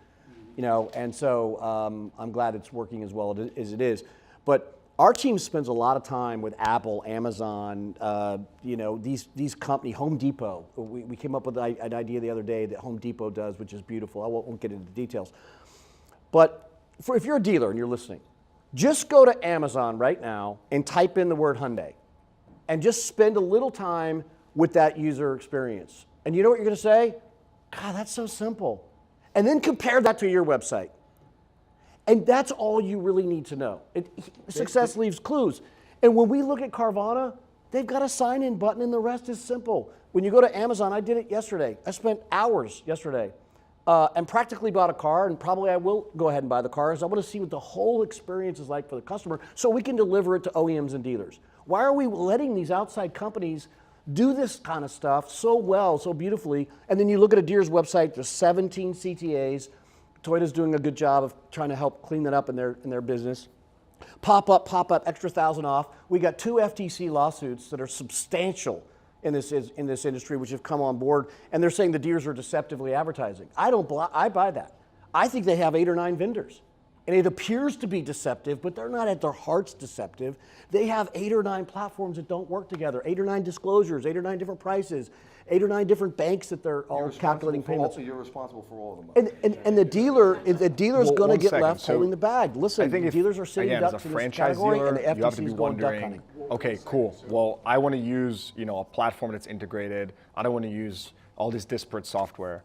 and so I'm glad it's working as well as it is. But our team spends a lot of time with Apple, Amazon, these companies, Home Depot. We came up with an idea the other day that Home Depot does, which is beautiful. I won't get into the details. But if you're a dealer and you're listening, just go to Amazon right now and type in the word Hyundai and just spend a little time with that user experience. And you know what you're going to say? God, that's so simple. And then compare that to your website. And that's all you really need to know. Success leaves clues. And when we look at Carvana, they've got a sign-in button and the rest is simple. When you go to Amazon, I did it yesterday. I spent hours yesterday and practically bought a car, and probably I will go ahead and buy the car, because I want to see what the whole experience is like for the customer so we can deliver it to OEMs and dealers. Why are we letting these outside companies do this kind of stuff so well, so beautifully, and then you look at a dealer's website, there's 17 CTAs. Toyota's doing a good job of trying to help clean that up in their business. Pop up, extra 1,000 off. We got 2 FTC lawsuits that are substantial in this industry, which have come on board, and they're saying the dealers are deceptively advertising. I buy that. I think they have 8 or 9 vendors. And it appears to be deceptive, but they're not at their hearts deceptive. They have 8 or 9 platforms that don't work together, 8 or 9 disclosures, 8 or 9 different prices, 8 or 9 different banks that they're all calculating payments. You're responsible for all of them. And the dealer's Well, going to one get second. left So holding the bag. Listen, I think the if, dealers are sitting again, as ducks a in this franchise category, dealer, and the you have to FTC be is going duck wondering, hunting. okay, cool. Well, I want to use a platform that's integrated. I don't want to use all this disparate software.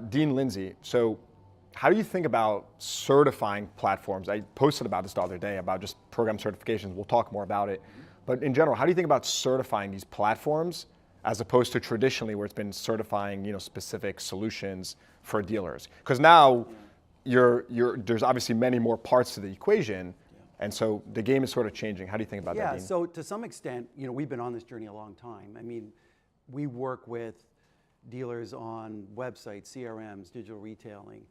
Dean Lindsay, so how do you think about certifying platforms? I posted about this the other day about just program certifications. We'll talk more about it. But in general, how do you think about certifying these platforms as opposed to traditionally where it's been certifying specific solutions for dealers? Because now there's obviously many more parts to the equation. And so the game is sort of changing. How do you think about that, Yeah, Dean? so to some extent, we've been on this journey a long time. I mean, we work with dealers on websites, CRMs, digital retailing,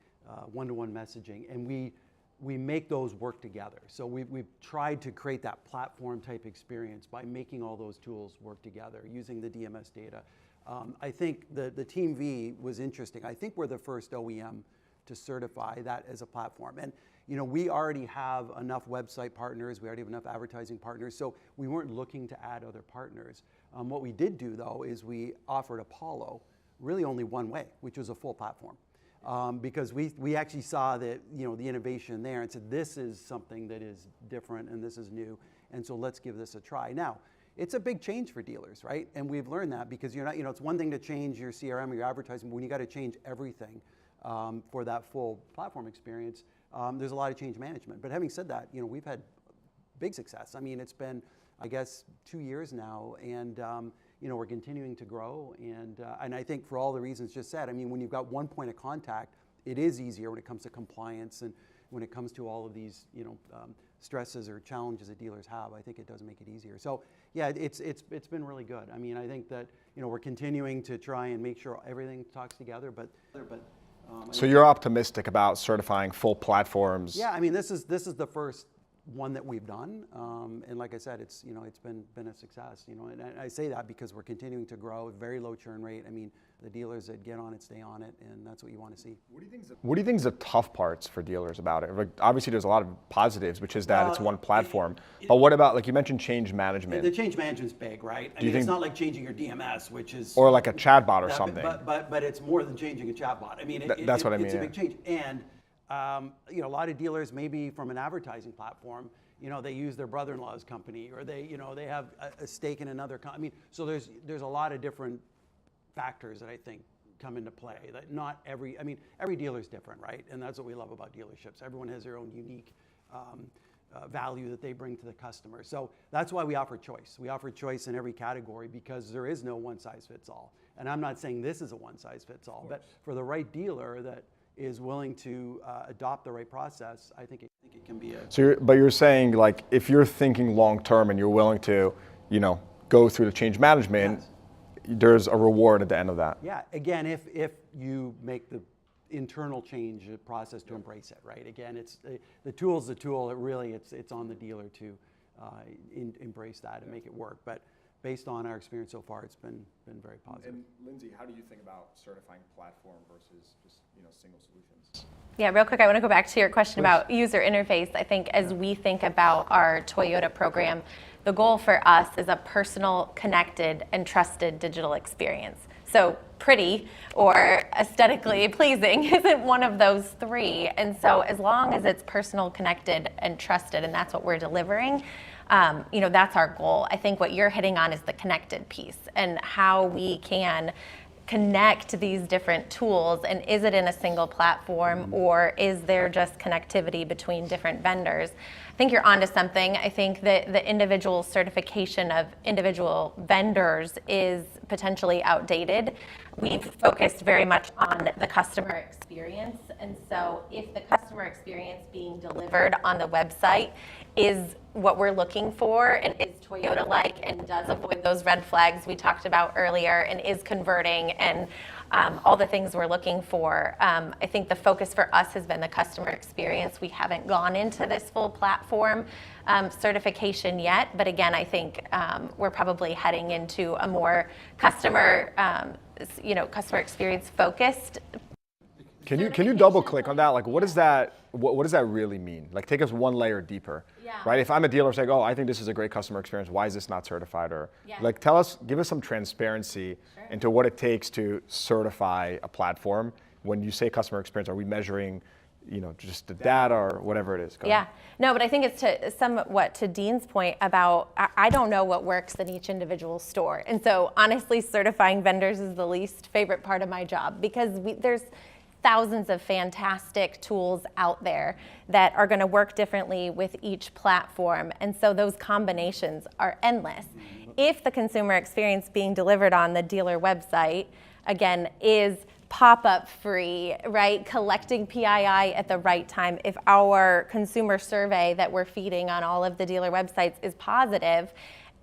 one-to-one messaging, and we make those work together. So we've tried to create that platform type experience by making all those tools work together, using the DMS data. I think the Team V was interesting. I think we're the first OEM to certify that as a platform. And we already have enough website partners, we already have enough advertising partners, so we weren't looking to add other partners. What we did do though is we offered Apollo really only one way, which was a full platform. Because we actually saw that the innovation there and said this is something that is different and this is new, and so let's give this a try. Now, it's a big change for dealers, right? And we've learned that because you're not, it's one thing to change your CRM or your advertising, but when you got to change everything for that full platform experience, there's a lot of change management. But having said that, we've had big success. I mean, it's been, I guess, 2 years now, and we're continuing to grow, and I think for all the reasons just said, I mean, when you've got one point of contact, it is easier when it comes to compliance and when it comes to all of these, stresses or challenges that dealers have. I think it does make it easier. So yeah, it's been really good. I mean, I think that we're continuing to try and make sure everything talks together, but. So you're optimistic about certifying full platforms? Yeah, I mean, this is the first one that we've done, and like I said, it's been a success. And I say that because we're continuing to grow, very low churn rate. I mean, the dealers that get on it stay on it, and that's what you want to see. What do you think is the tough parts for dealers about it? Like, obviously, there's a lot of positives, which is that it's one platform. But what about, like you mentioned, change management? The change management's big, right? I mean, it's not like changing your DMS, which is or like a chatbot or something. But it's more than changing a chatbot. I mean, that's what I mean. It's a big change, and a lot of dealers, maybe from an advertising platform, they use their brother-in-law's company, or they have a stake in another company. I mean, so there's a lot of different factors that I think come into play. That every dealer's different, right? And that's what we love about dealerships. Everyone has their own unique value that they bring to the customer. So that's why we offer choice. We offer choice in every category because there is no one size fits all. And I'm not saying this is a one size fits all, but for the right dealer that is willing to adopt the right process, I think it can be a. So you're saying, like, if you're thinking long term and you're willing to, go through the change management, there's a reward at the end of that. Yeah. Again, if you make the internal change process to embrace it, right? Again, it's the tool's the tool. It really it's on the dealer to embrace that and make it work. But based on our experience so far, it's been very positive. And Lindsay, how do you think about certifying platform versus just single solutions? Yeah, real quick, I want to go back to your question about user interface. I think as we think about our Toyota program, the goal for us is a personal, connected, and trusted digital experience. So pretty or aesthetically pleasing isn't one of those three. And so as long as it's personal, connected, and trusted, and that's what we're delivering, that's our goal. I think what you're hitting on is the connected piece and how we can connect these different tools, and is it in a single platform or is there just connectivity between different vendors? I think you're onto something. I think that the individual certification of individual vendors is potentially outdated. We've focused very much on the customer experience, and so if the customer experience being delivered on the website is what we're looking for and is Toyota-like and does avoid those red flags we talked about earlier and is converting and all the things we're looking for, I think the focus for us has been the customer experience. We haven't gone into this full platform certification yet, but again, I think we're probably heading into a more customer experience focused. Can you double click on that? Like, what does that really mean? Like, take us one layer deeper, right? If I'm a dealer saying, oh, I think this is a great customer experience, why is this not certified? Or like, give us some transparency into what it takes to certify a platform. When you say customer experience, are we measuring, just the data or whatever it is? Go ahead. No, but I think it's somewhat to Dean's point about, I don't know what works in each individual store. And so honestly, certifying vendors is the least favorite part of my job, because there's thousands of fantastic tools out there that are going to work differently with each platform. And so those combinations are endless. If the consumer experience being delivered on the dealer website, again, is pop-up free, right? Collecting PII at the right time. If our consumer survey that we're feeding on all of the dealer websites is positive,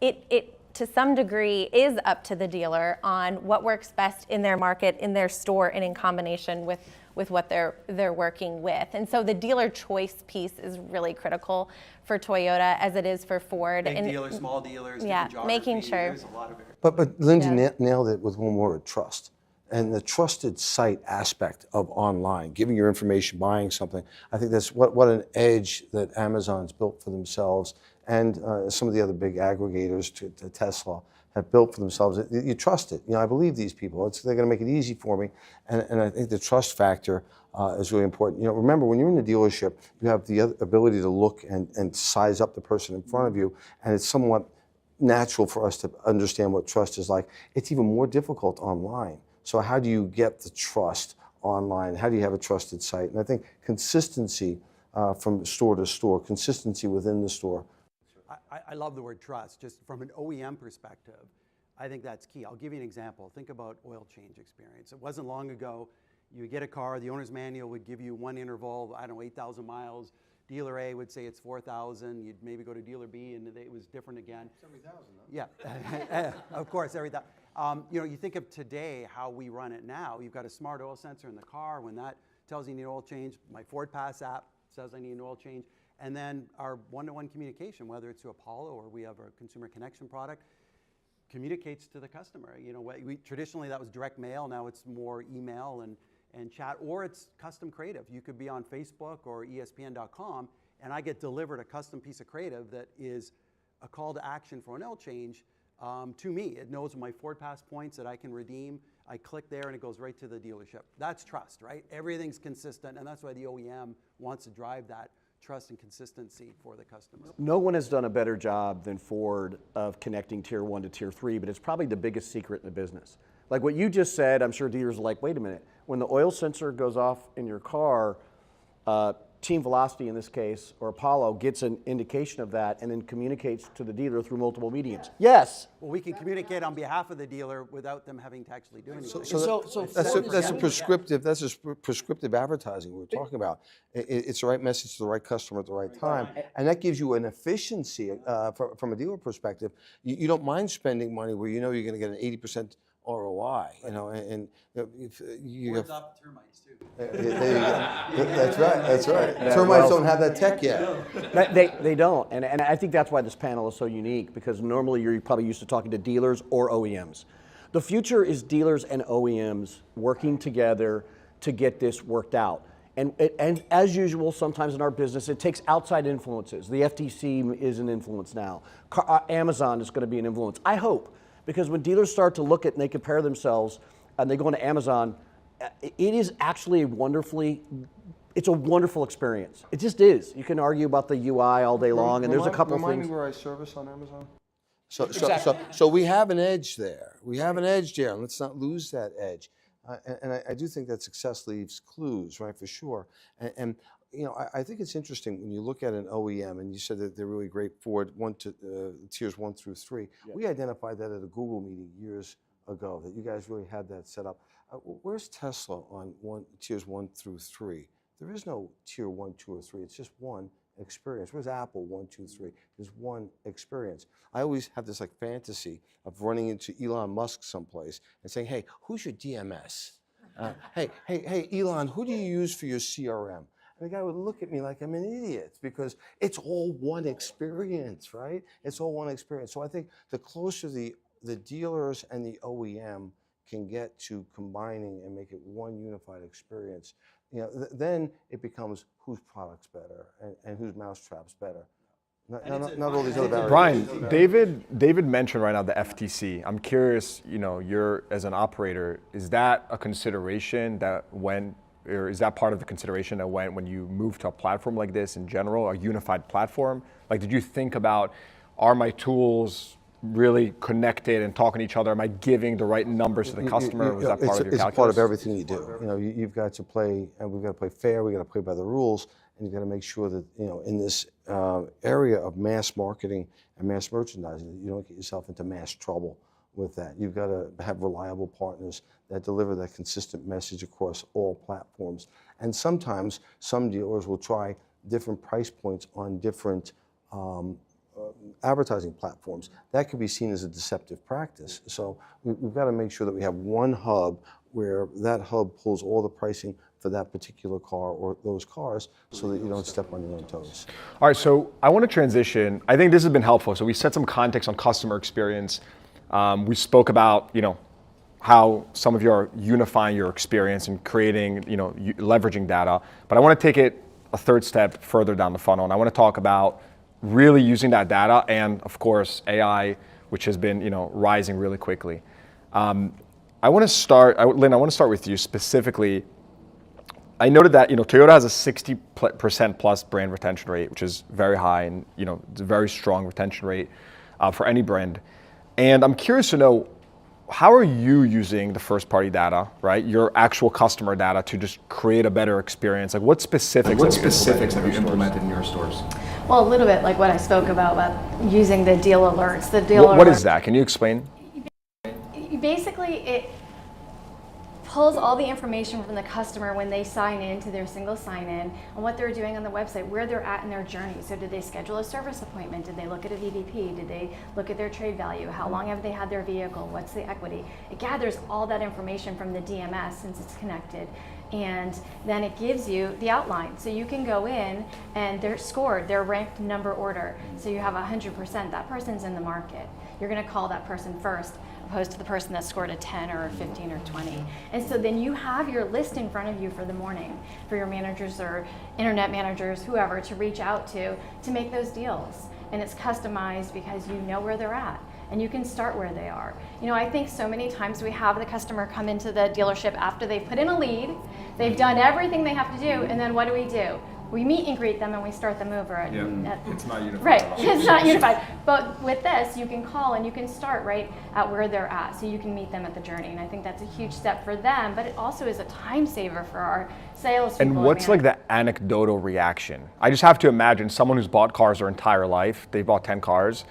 it to some degree is up to the dealer on what works best in their market, in their store, and in combination with what they're working with. And so the dealer choice piece is really critical for Toyota, as it is for Ford. Big dealers, small dealers, different making geography, sure. there's a lot of it. But Lindsay nailed it with one word: trust. And the trusted site aspect of online, giving your information, buying something, I think that's what an edge that Amazon's built for themselves, and some of the other big aggregators to Tesla have built for themselves. You trust it. I believe these people. They're going to make it easy for me, and I think the trust factor is really important. Remember, when you're in the dealership, you have the ability to look and size up the person in front of you, and it's somewhat natural for us to understand what trust is like. It's even more difficult online. So how do you get the trust online? How do you have a trusted site? And I think consistency from store to store, consistency within the store. I love the word trust. Just from an OEM perspective, I think that's key. I'll give you an example. Think about oil change experience. It wasn't long ago, you would get a car, the owner's manual would give you one interval, 8,000 miles. Dealer A would say it's 4,000. You'd maybe go to dealer B and it was different again. It's every 1,000, though. Yeah, of course, every 1,000. You think of today how we run it now. You've got a smart oil sensor in the car. When that tells you need an oil change, my Ford Pass app says I need an oil change. And then our one-to-one communication, whether it's to Apollo or we have a consumer connection product, communicates to the customer. Traditionally that was direct mail. Now it's more email and chat, or it's custom creative. You could be on Facebook or ESPN.com, and I get delivered a custom piece of creative that is a call to action for an oil change to me. It knows my Ford Pass points that I can redeem. I click there and it goes right to the dealership. That's trust, right? Everything's consistent, and that's why the OEM wants to drive that trust and consistency for the customer. No one has done a better job than Ford of connecting tier 1 to tier 3, but it's probably the biggest secret in the business. Like what you just said, I'm sure dealers are like, wait a minute, when the oil sensor goes off in your car, Team Velocity in this case, or Apollo, gets an indication of that and then communicates to the dealer through multiple mediums. Yes. Well, we can communicate on behalf of the dealer without them having to actually do anything. That's a prescriptive advertising we're talking about. It's the right message to the right customer at the right time, and that gives you an efficiency from a dealer perspective. You don't mind spending money where you're going to get an 80% ROI, and if you Words off termites too. there you go. That's right. Termites don't have that tech yet. They don't, and I think that's why this panel is so unique, because normally you're probably used to talking to dealers or OEMs. The future is dealers and OEMs working together to get this worked out. And as usual, sometimes in our business, it takes outside influences. The FTC is an influence now. Amazon is going to be an influence, I hope. Because when dealers start to look at and they compare themselves and they go into Amazon, it is actually it's a wonderful experience. It just is. You can argue about the UI all day long, and there's a couple remind things. me where I service on Amazon. So we have an edge there. We have an edge there, and let's not lose that edge. And I do think that success leaves clues, right, for sure. And I think it's interesting when you look at an OEM, and you said that they're really great Ford tiers 1 through 3. Yeah. We identified that at a Google meeting years ago, that you guys really had that set up. Where's Tesla on tiers 1 through 3? There is no tier 1, 2, or 3. It's just one experience. Where's Apple 1, 2, 3? There's one experience. I always have this fantasy of running into Elon Musk someplace and saying, "Hey, who's your DMS? Hey, Elon, who do you use for your CRM?" And the guy would look at me like I'm an idiot, because it's all one experience, right? It's all one experience. So I think the closer the dealers and the OEM can get to combining and make it one unified experience, then it becomes whose product's better and whose mousetrap's better. Not all these other barriers. Brian, David mentioned right now the FTC. I'm curious, you're as an operator, is that a consideration that or is that part of the consideration that when you move to a platform like this in general, a unified platform? Like, did you think about, are my tools really connected and talking to each other? Am I giving the right numbers to the customer? Was that part of your calculus? It's part of everything you do. You've got to play, and we've got to play fair. We've got to play by the rules, and you've got to make sure that in this area of mass marketing and mass merchandising, that you don't get yourself into mass trouble with that. You've got to have reliable partners that deliver that consistent message across all platforms. And sometimes some dealers will try different price points on different advertising platforms. That could be seen as a deceptive practice. So we've got to make sure that we have one hub where that hub pulls all the pricing for that particular car or those cars so that you don't step on your own toes. All right, so I want to transition. I think this has been helpful. So we set some context on customer experience. We spoke about, how some of you are unifying your experience and creating, leveraging data. But I want to take it a third step further down the funnel. And I want to talk about really using that data and, of course, AI, which has been, rising really quickly. I want to start, Lynn, I want to start with you specifically. I noted that, Toyota has a 60% plus brand retention rate, which is very high, and, it's a very strong retention rate for any brand. And I'm curious to know, how are you using the first party data, right? Your actual customer data to just create a better experience? Like what specifics have you implemented in your stores? Well, a little bit like what I spoke about using the deal alerts. What is that? Can you explain? Basically, it pulls all the information from the customer when they sign in to their single sign-in and what they're doing on the website, where they're at in their journey. So did they schedule a service appointment? Did they look at a VVP? Did they look at their trade value? How long have they had their vehicle? What's the equity? It gathers all that information from the DMS since it's connected. And then it gives you the outline. So you can go in and they're scored, they're ranked number order. So you have 100%, that person's in the market. You're gonna call that person first, opposed to the person that scored a 10 or a 15 or 20. And so then you have your list in front of you for the morning, for your managers or internet managers, whoever, to reach out to make those deals. And it's customized because you know where they're at. And you can start where they are. I think so many times we have the customer come into the dealership after they've put in a lead, they've done everything they have to do, and then what do? We meet and greet them and we start them over. It's not unified. Right, it's not unified. But with this, you can call and you can start right at where they're at, so you can meet them at the journey. And I think that's a huge step for them, but it also is a time saver for our sales people. And what's like the anecdotal reaction? I just have to imagine someone who's bought cars their entire life, they bought 10 cars,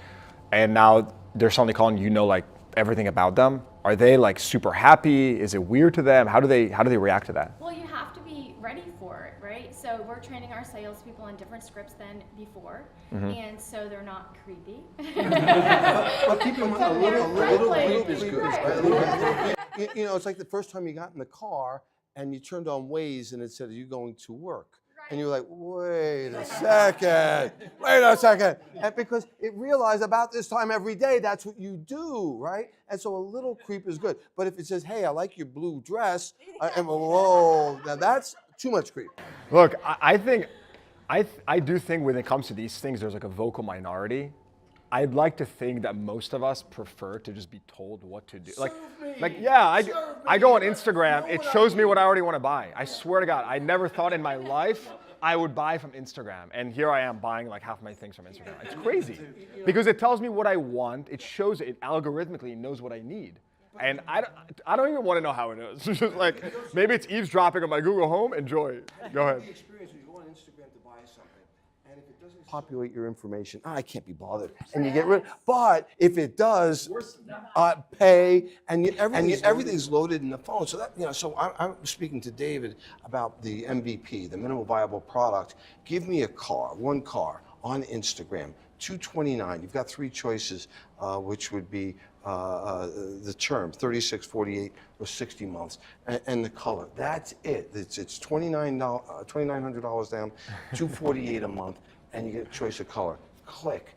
and now they're suddenly calling like everything about them. Are they like super happy? Is it weird to them? How do they react to that? Well, you have to be ready for it, right? So we're training our salespeople on different scripts than before, and so they're not creepy. But keep in mind, a little creep is good. Right? It's like the first time you got in the car and you turned on Waze and it said, "Are you going to work?" And you're like, wait a second. And because it realized about this time every day, that's what you do, right? And so a little creep is good. But if it says, "Hey, I like your blue dress," and whoa, now that's too much creep. Look, I do think when it comes to these things, there's like a vocal minority. I'd like to think that most of us prefer to just be told what to do. I go on Instagram, it shows me what I already want to buy. I swear to God, I never thought in my life I would buy from Instagram. And here I am buying like half my things from Instagram. It's crazy. Because it tells me what I want, it shows it algorithmically knows what I need. And I don't even want to know how it is. It's just like, maybe it's eavesdropping on my Google Home, enjoy. Go ahead. You go on Instagram to buy something, and if it doesn't populate your information, I can't be bothered, and you get rid. But if it does, pay, and everything's loaded in the phone. So that so I'm speaking to David about the MVP, the minimum viable product. Give me one car on Instagram, $229. You've got 3 choices, which would be the term, 36, 48, or 60 months, and the color. That's it. It's $2,900 down, $248 a month, and you get a choice of color. Click.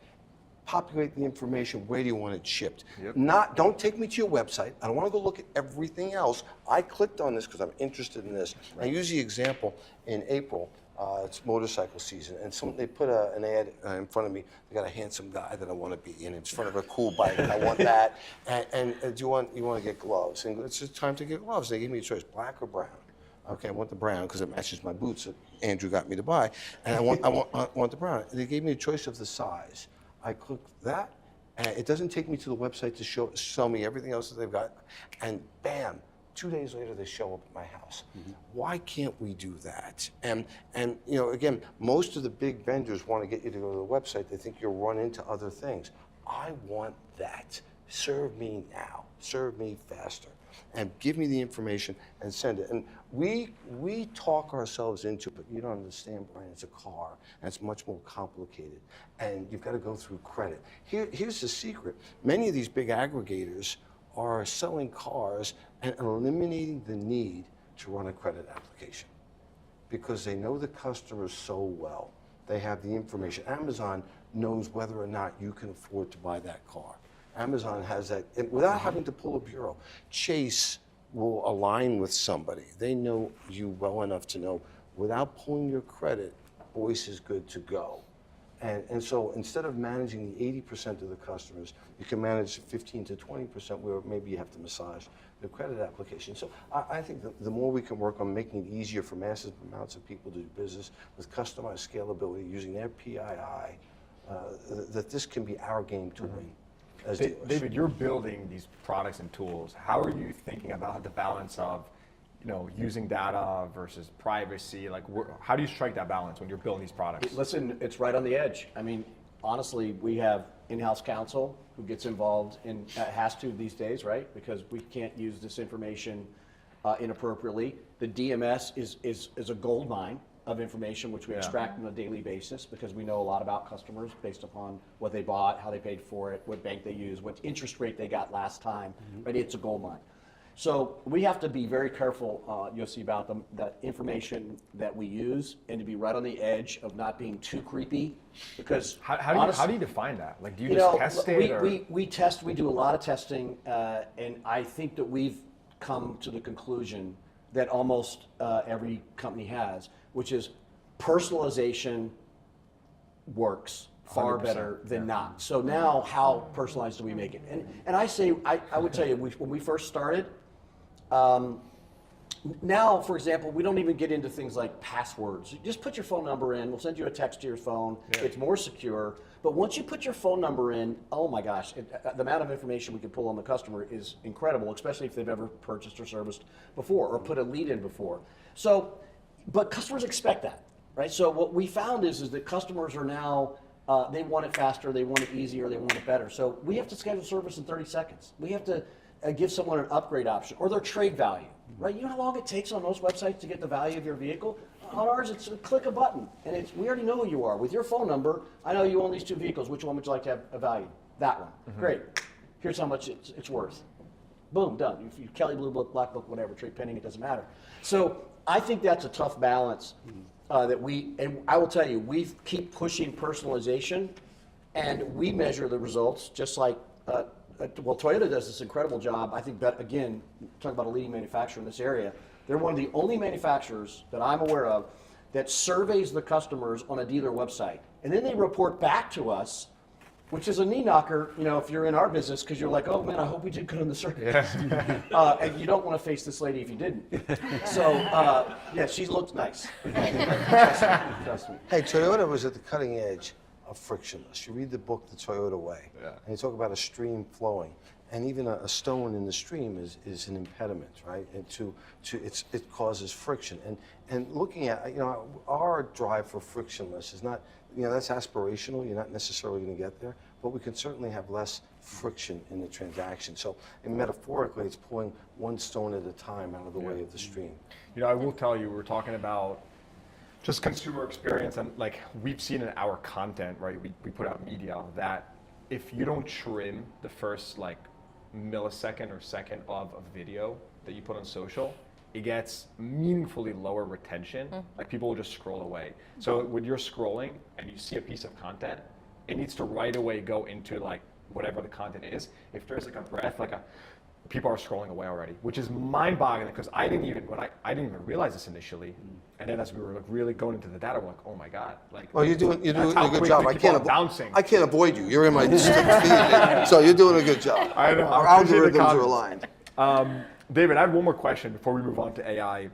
populate the information. Where do you want it shipped? Yep. Don't take me to your website. I don't want to go look at everything else. I clicked on this because I'm interested in this. I use the example in April. It's motorcycle season, and they put an ad in front of me. They got a handsome guy that I want to be in front of a cool bike. And I want that. And do you want to get gloves? And it's just time to get gloves. They gave me a choice, black or brown. Okay, I want the brown because it matches my boots that Andrew got me to buy, and I want the brown. They gave me a choice of the size. I clicked that, and it doesn't take me to the website to show me everything else that they've got, and bam, 2 days later they show up at my house. Why can't we do that? And you know, again, most of the big vendors want to get you to go to the website. They think you'll run into other things. I want that. Serve me now. Serve me faster. And give me the information and send it. And we talk ourselves into it, but you don't understand, Brian, it's a car, and it's much more complicated. And you've got to go through credit. Here's the secret. Many of these big aggregators are selling cars and eliminating the need to run a credit application because they know the customers so well. They have the information. Amazon knows whether or not you can afford to buy that car. Amazon has that, and without having to pull a bureau. Chase will align with somebody. They know you well enough to know, without pulling your credit, Boyce is good to go. And so instead of managing the 80% of the customers, you can manage 15 to 20% where maybe you have to massage the credit application. So I think the more we can work on making it easier for massive amounts of people to do business with customized scalability using their PII, that this can be our game to win. David, you're building these products and tools. How are you thinking about the balance of, you know, using data versus privacy? Like, how do you strike that balance when you're building these products? Listen, it's right on the edge. I mean, honestly, we have in-house counsel who gets involved in, has to these days, right? Because we can't use this information inappropriately. The DMS is a gold mine of information which we extract on a daily basis because we know a lot about customers based upon what they bought, how they paid for it, what bank they used, what interest rate they got last time. Right? It's a gold mine. So we have to be very careful, Yossi, about the information that we use and to be right on the edge of not being too creepy. Because how do you define that? Like, do you just test it? We test. We do a lot of testing, and I think that we've come to the conclusion that almost every company has, which is personalization works far better than not. So now, how personalized do we make it? And I say, I would tell you, when we first started, now, for example, we don't even get into things like passwords. Just put your phone number in. We'll send you a text to your phone. Yeah. It's more secure. But once you put your phone number in, oh my gosh, the amount of information we can pull on the customer is incredible, especially if they've ever purchased or serviced before or put a lead in before. So, but customers expect that, right? So what we found is that customers are now, they want it faster, they want it easier, they want it better. So we have to schedule service in 30 seconds. We have to give someone an upgrade option or their trade value, right? You know how long it takes on most websites to get the value of your vehicle? On ours, it's click a button, and we already know who you are. With your phone number, I know you own these two vehicles. Which one would you like to have a value? That one. Great. Here's how much it's worth. Boom, done. If you Kelly Blue Book, Black Book, whatever, trade pending, it doesn't matter. So I think that's a tough balance and I will tell you, we keep pushing personalization, and we measure the results just like, well, Toyota does this incredible job. I think that, again, talking about a leading manufacturer in this area, they're one of the only manufacturers that I'm aware of that surveys the customers on a dealer website. And then they report back to us, which is a knee knocker, you know, if you're in our business, because you're like, oh man, I hope we did good on the survey. Yeah. And you don't want to face this lady if you didn't. So, yeah, she looks nice. Trust me. Hey, Toyota was at the cutting edge of frictionless. You read the book, The Toyota Way, and you talk about a stream flowing. And even a stone in the stream is an impediment, right? And it causes friction. And looking at, you know, our drive for frictionless is not, you know, that's aspirational. You're not necessarily going to get there, but we can certainly have less friction in the transaction. So, and metaphorically, it's pulling one stone at a time out of the way of the stream. You know, I will tell you, we're talking about just consumer experience, and like we've seen in our content, right? We put out media that if you don't trim the first like millisecond or second of a video that you put on social, it gets meaningfully lower retention. Like people will just scroll away. So when you're scrolling and you see a piece of content, it needs to right away go into like whatever the content is. If there's like a breath, people are scrolling away already, which is mind-boggling because I didn't even realize this initially. And then as we were like really going into the data, we're like, oh my God, like. Well, you're doing a good job. I bouncing. can't avoid you. You're in my feed, so you're doing a good job. I know. Our I appreciate the algorithms are comments. aligned. David, I have one more question before we move on to AI,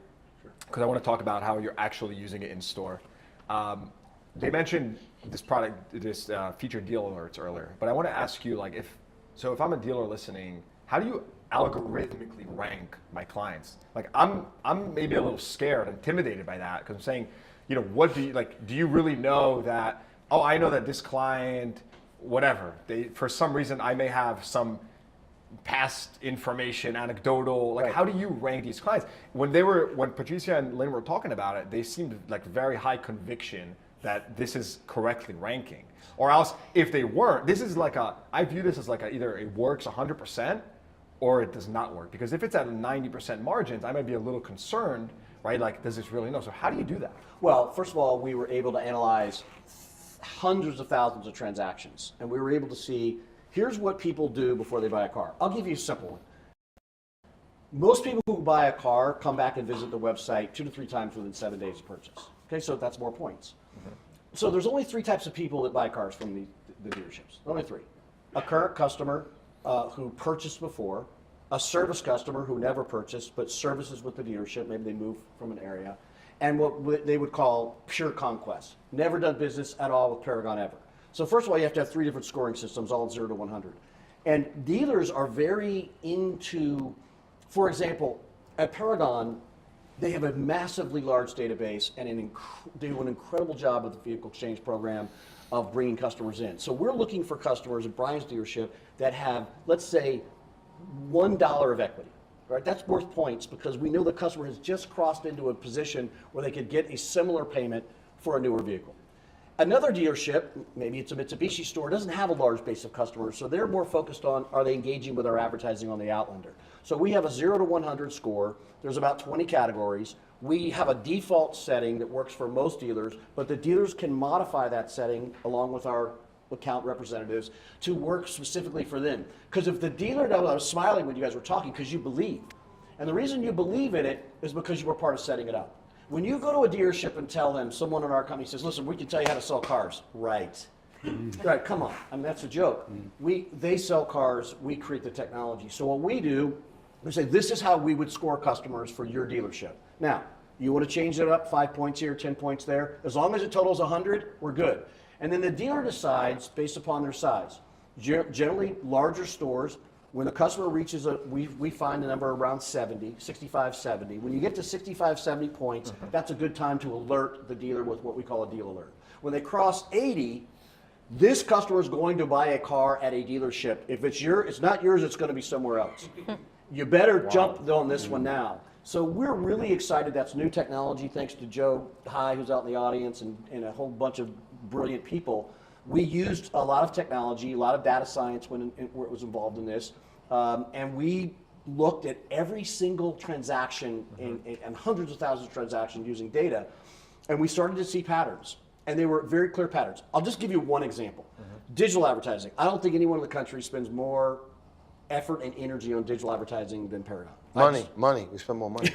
because I want to talk about how you're actually using it in store. They mentioned this product, this featured deal alerts earlier, but I want to ask you, like, if I'm a dealer listening, how do you algorithmically rank my clients? Like, I'm maybe a little scared, intimidated by that, because I'm saying, what do you, like, do you really know that, oh, I know that this client, whatever, for some reason, I may have some past information, anecdotal, like, how do you rank these clients? When Patricia and Lynn were talking about it, they seemed like very high conviction that this is correctly ranking. Or else, if they weren't, I view this as either it works 100% or it does not work. Because if it's at 90% margins, I might be a little concerned, right? Like, does this really know? So how do you do that? Well, first of all, we were able to analyze hundreds of thousands of transactions, and we were able to see, here's what people do before they buy a car. I'll give you a simple one. Most people who buy a car come back and visit the website 2 to 3 times within 7 days of purchase. Okay, so that's more points. So there's only 3 types of people that buy cars from the dealerships. Only 3. A current customer who purchased before, a service customer who never purchased but services with the dealership, maybe they moved from an area, and what they would call pure conquest. Never done business at all with Paragon ever. So first of all, you have to have 3 different scoring systems, all 0 to 100. And dealers are very into, for example, at Paragon, they have a massively large database and they do an incredible job with the vehicle exchange program of bringing customers in. So we're looking for customers at Brian's dealership that have, let's say, $1 of equity. Right? That's worth points because we know the customer has just crossed into a position where they could get a similar payment for a newer vehicle. Another dealership, maybe it's a Mitsubishi store, doesn't have a large base of customers, so they're more focused on, are they engaging with our advertising on the Outlander? So we have a 0 to 100 score. There's about 20 categories. We have a default setting that works for most dealers, but the dealers can modify that setting along with our account representatives to work specifically for them. Because if the dealer knows, I was smiling when you guys were talking because you believe. And the reason you believe in it is because you were part of setting it up. When you go to a dealership and tell them, someone in our company says, listen, we can tell you how to sell cars. Right. Right, come on. I mean, that's a joke. They sell cars, we create the technology. So what we do, we say, this is how we would score customers for your dealership. Now, you want to change it up, 5 points here, 10 points there. As long as it totals 100, we're good. And then the dealer decides based upon their size. Generally, larger stores, when the customer reaches we find a number around 70, 65, 70. When you get to 65, 70 points, that's a good time to alert the dealer with what we call a deal alert. When they cross 80, this customer is going to buy a car at a dealership. If it's not yours, it's going to be somewhere else. You better jump on this one now. So we're really excited. That's new technology, thanks to Joe High, who's out in the audience, and a whole bunch of brilliant people. We used a lot of technology, a lot of data science when it was involved in this, and we looked at every single transaction and hundreds of thousands of transactions using data, and we started to see patterns, and they were very clear patterns. I'll just give you one example. Digital advertising. I don't think anyone in the country spends more effort and energy on digital advertising than Paragon. Money. We spend more money.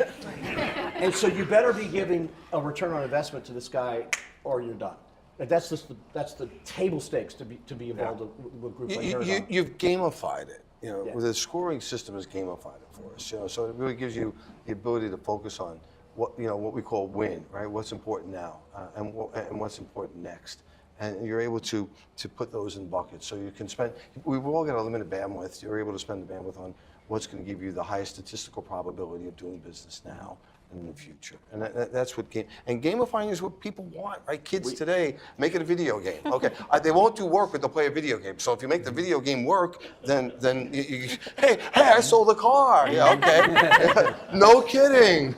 And so you better be giving a return on investment to this guy, or you're done. That's the table stakes to be involved with groups like Paragon. You've gamified it. The scoring system has gamified it for us. So it really gives you the ability to focus on what we call win, right? What's important now, and what's important next. And you're able to put those in buckets. So you can spend. We've all got a limited bandwidth. You're able to spend the bandwidth on what's going to give you the highest statistical probability of doing business now and in the future. And that's what gamifying is what people want, right? Kids today make it a video game. Okay, they won't do work, but they'll play a video game. So if you make the video game work, then hey, I sold a car. Yeah, okay. No kidding.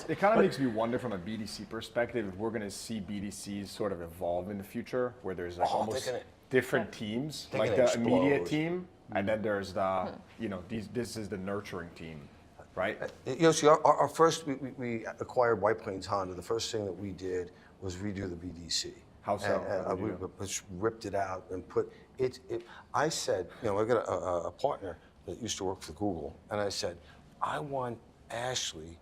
It kind of makes me wonder from a BDC perspective if we're going to see BDCs sort of evolve in the future, where there's almost different teams, like the immediate team, and then there's the this is the nurturing team. Right? Yossi, our first, we acquired White Plains Honda. The first thing that we did was redo the BDC. How so? And we just ripped it out and put it. I said, you know, I got a partner that used to work for Google, and I said, I want Ashley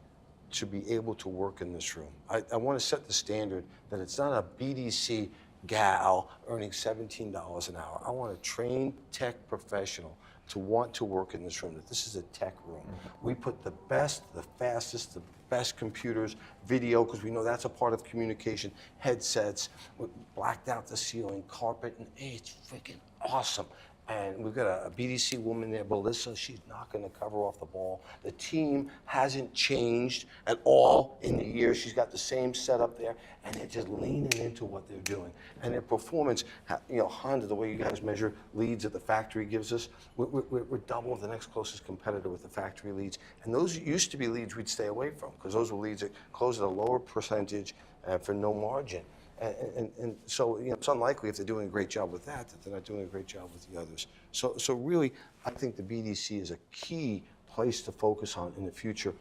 to be able to work in this room. I want to set the standard that it's not a BDC gal earning $17 an hour. I want a trained tech professional to want to work in this room, that this is a tech room. We put the best, the fastest, the best computers, video, because we know that's a part of communication, headsets, we blacked out the ceiling, carpet, and it's freaking awesome. And we've got a BDC woman there, Melissa, she's not gonna cover off the ball. The team hasn't changed at all in the year. She's got the same setup there, and they're just leaning into what they're doing. And their performance, you know, Honda, the way you guys measure leads that the factory gives us, we're double the next closest competitor with the factory leads. And those used to be leads we'd stay away from, because those were leads that close at a lower percentage for no margin. And so, you know, it's unlikely if they're doing a great job with that they're not doing a great job with the others. So really, I think the BDC is a key place to focus on in the future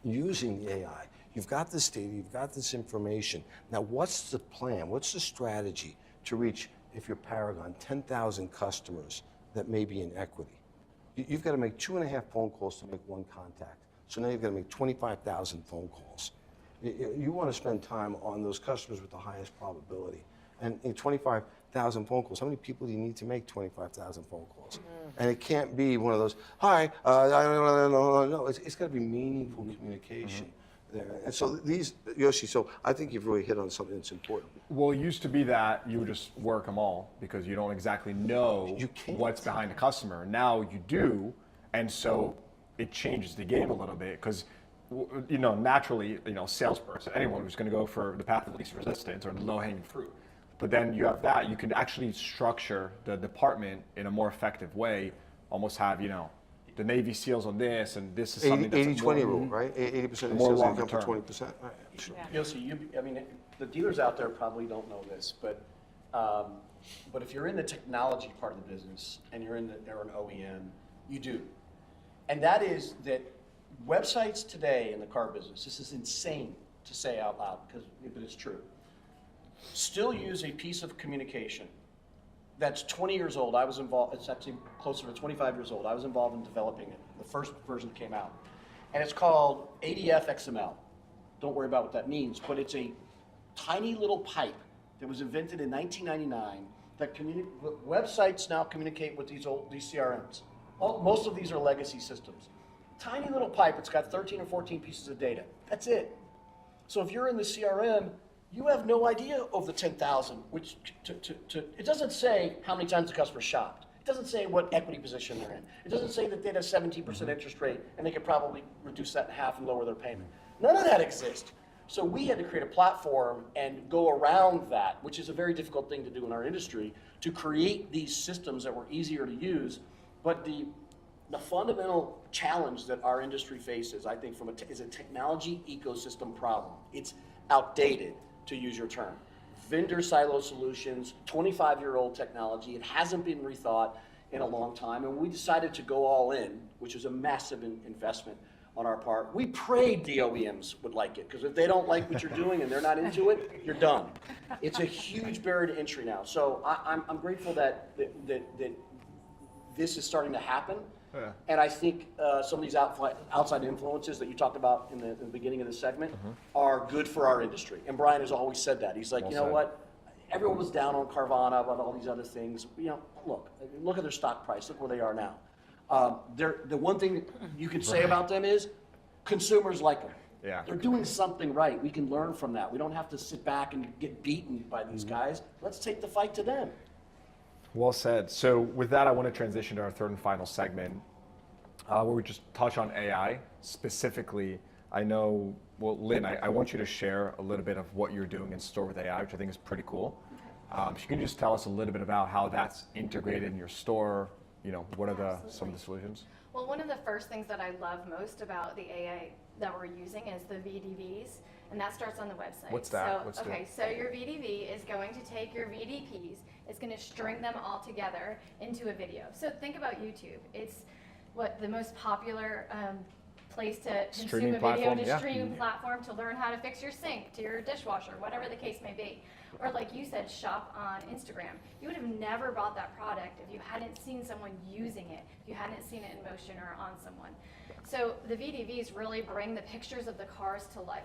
using the AI. You've got this data, you've got this information. Now, what's the plan? What's the strategy to reach, if you're Paragon, 10,000 customers that may be in equity? You've got to make 2.5 phone calls to make 1 contact. So now you've got to make 25,000 phone calls. You want to spend time on those customers with the highest probability. And in 25,000 phone calls, how many people do you need to make 25,000 phone calls? And it can't be one of those, hi, no, it's got to be meaningful communication there. And so these, Yossi, so I think you've really hit on something that's important. Well, it used to be that you would just work them all because you don't exactly know what's behind the customer. Now you do, and so it changes the game a little bit, because you know, naturally, you know, salesperson, anyone who's going to go for the path of least resistance or the low-hanging fruit. But then you have that, you can actually structure the department in a more effective way, almost have, you know, the Navy SEALs on this, and this is something that's 80-20 rule, right? 80% of the more sales longer income for term. 20%. All right, sure. Yossi, I mean, the dealers out there probably don't know this, but if you're in the technology part of the business and you're an OEM, you do. And that is that websites today in the car business, this is insane to say out loud, but it's true, still use a piece of communication that's 20 years old. I was involved, it's actually closer to 25 years old. I was involved in developing it. The first version came out. And it's called ADF XML. Don't worry about what that means, but it's a tiny little pipe that was invented in 1999 that websites now communicate with these CRMs. Most of these are legacy systems. Tiny little pipe, it's got 13 or 14 pieces of data. That's it. So if you're in the CRM, you have no idea of the 10,000, which it doesn't say how many times the customer shopped. It doesn't say what equity position they're in. It doesn't say that they had a 17% interest rate and they could probably reduce that in half and lower their payment. None of that exists. So we had to create a platform and go around that, which is a very difficult thing to do in our industry, to create these systems that were easier to use. But the fundamental challenge that our industry faces, I think, is a technology ecosystem problem. It's outdated, to use your term. Vendor silo solutions, 25-year-old technology. It hasn't been rethought in a long time, and we decided to go all in, which is a massive investment on our part. We prayed the OEMs would like it, because if they don't like what you're doing and they're not into it, you're done. It's a huge barrier to entry now. So I'm grateful that this is starting to happen. Yeah. And I think some of these outside influences that you talked about in the beginning of the segment are good for our industry. And Brian has always said that. He's like, you know what? Everyone was down on Carvana about all these other things. You know, look at their stock price. Look where they are now. The one thing you could say about them is consumers like them. Yeah. They're doing something right. We can learn from that. We don't have to sit back and get beaten by these guys. Let's take the fight to them. Well said. So with that, I want to transition to our third and final segment, where we just touch on AI. Specifically, I know, well, Lynn, I want you to share a little bit of what you're doing in store with AI, which I think is pretty cool. If you can just tell us a little bit about how that's integrated in your store, you know, what are some of the solutions? Well, one of the first things that I love most about the AI that we're using is the VDVs, and that starts on the website. What's that? So your VDV is going to take your VDPs, it's going to string them all together into a video. So think about YouTube. It's what the most popular place to consume Streaming a video, platform, to yeah. stream platform, to learn how to fix your sink, to your dishwasher, whatever the case may be. Or like you said, shop on Instagram. You would have never bought that product if you hadn't seen someone using it, if you hadn't seen it in motion or on someone. So the VDVs really bring the pictures of the cars to life.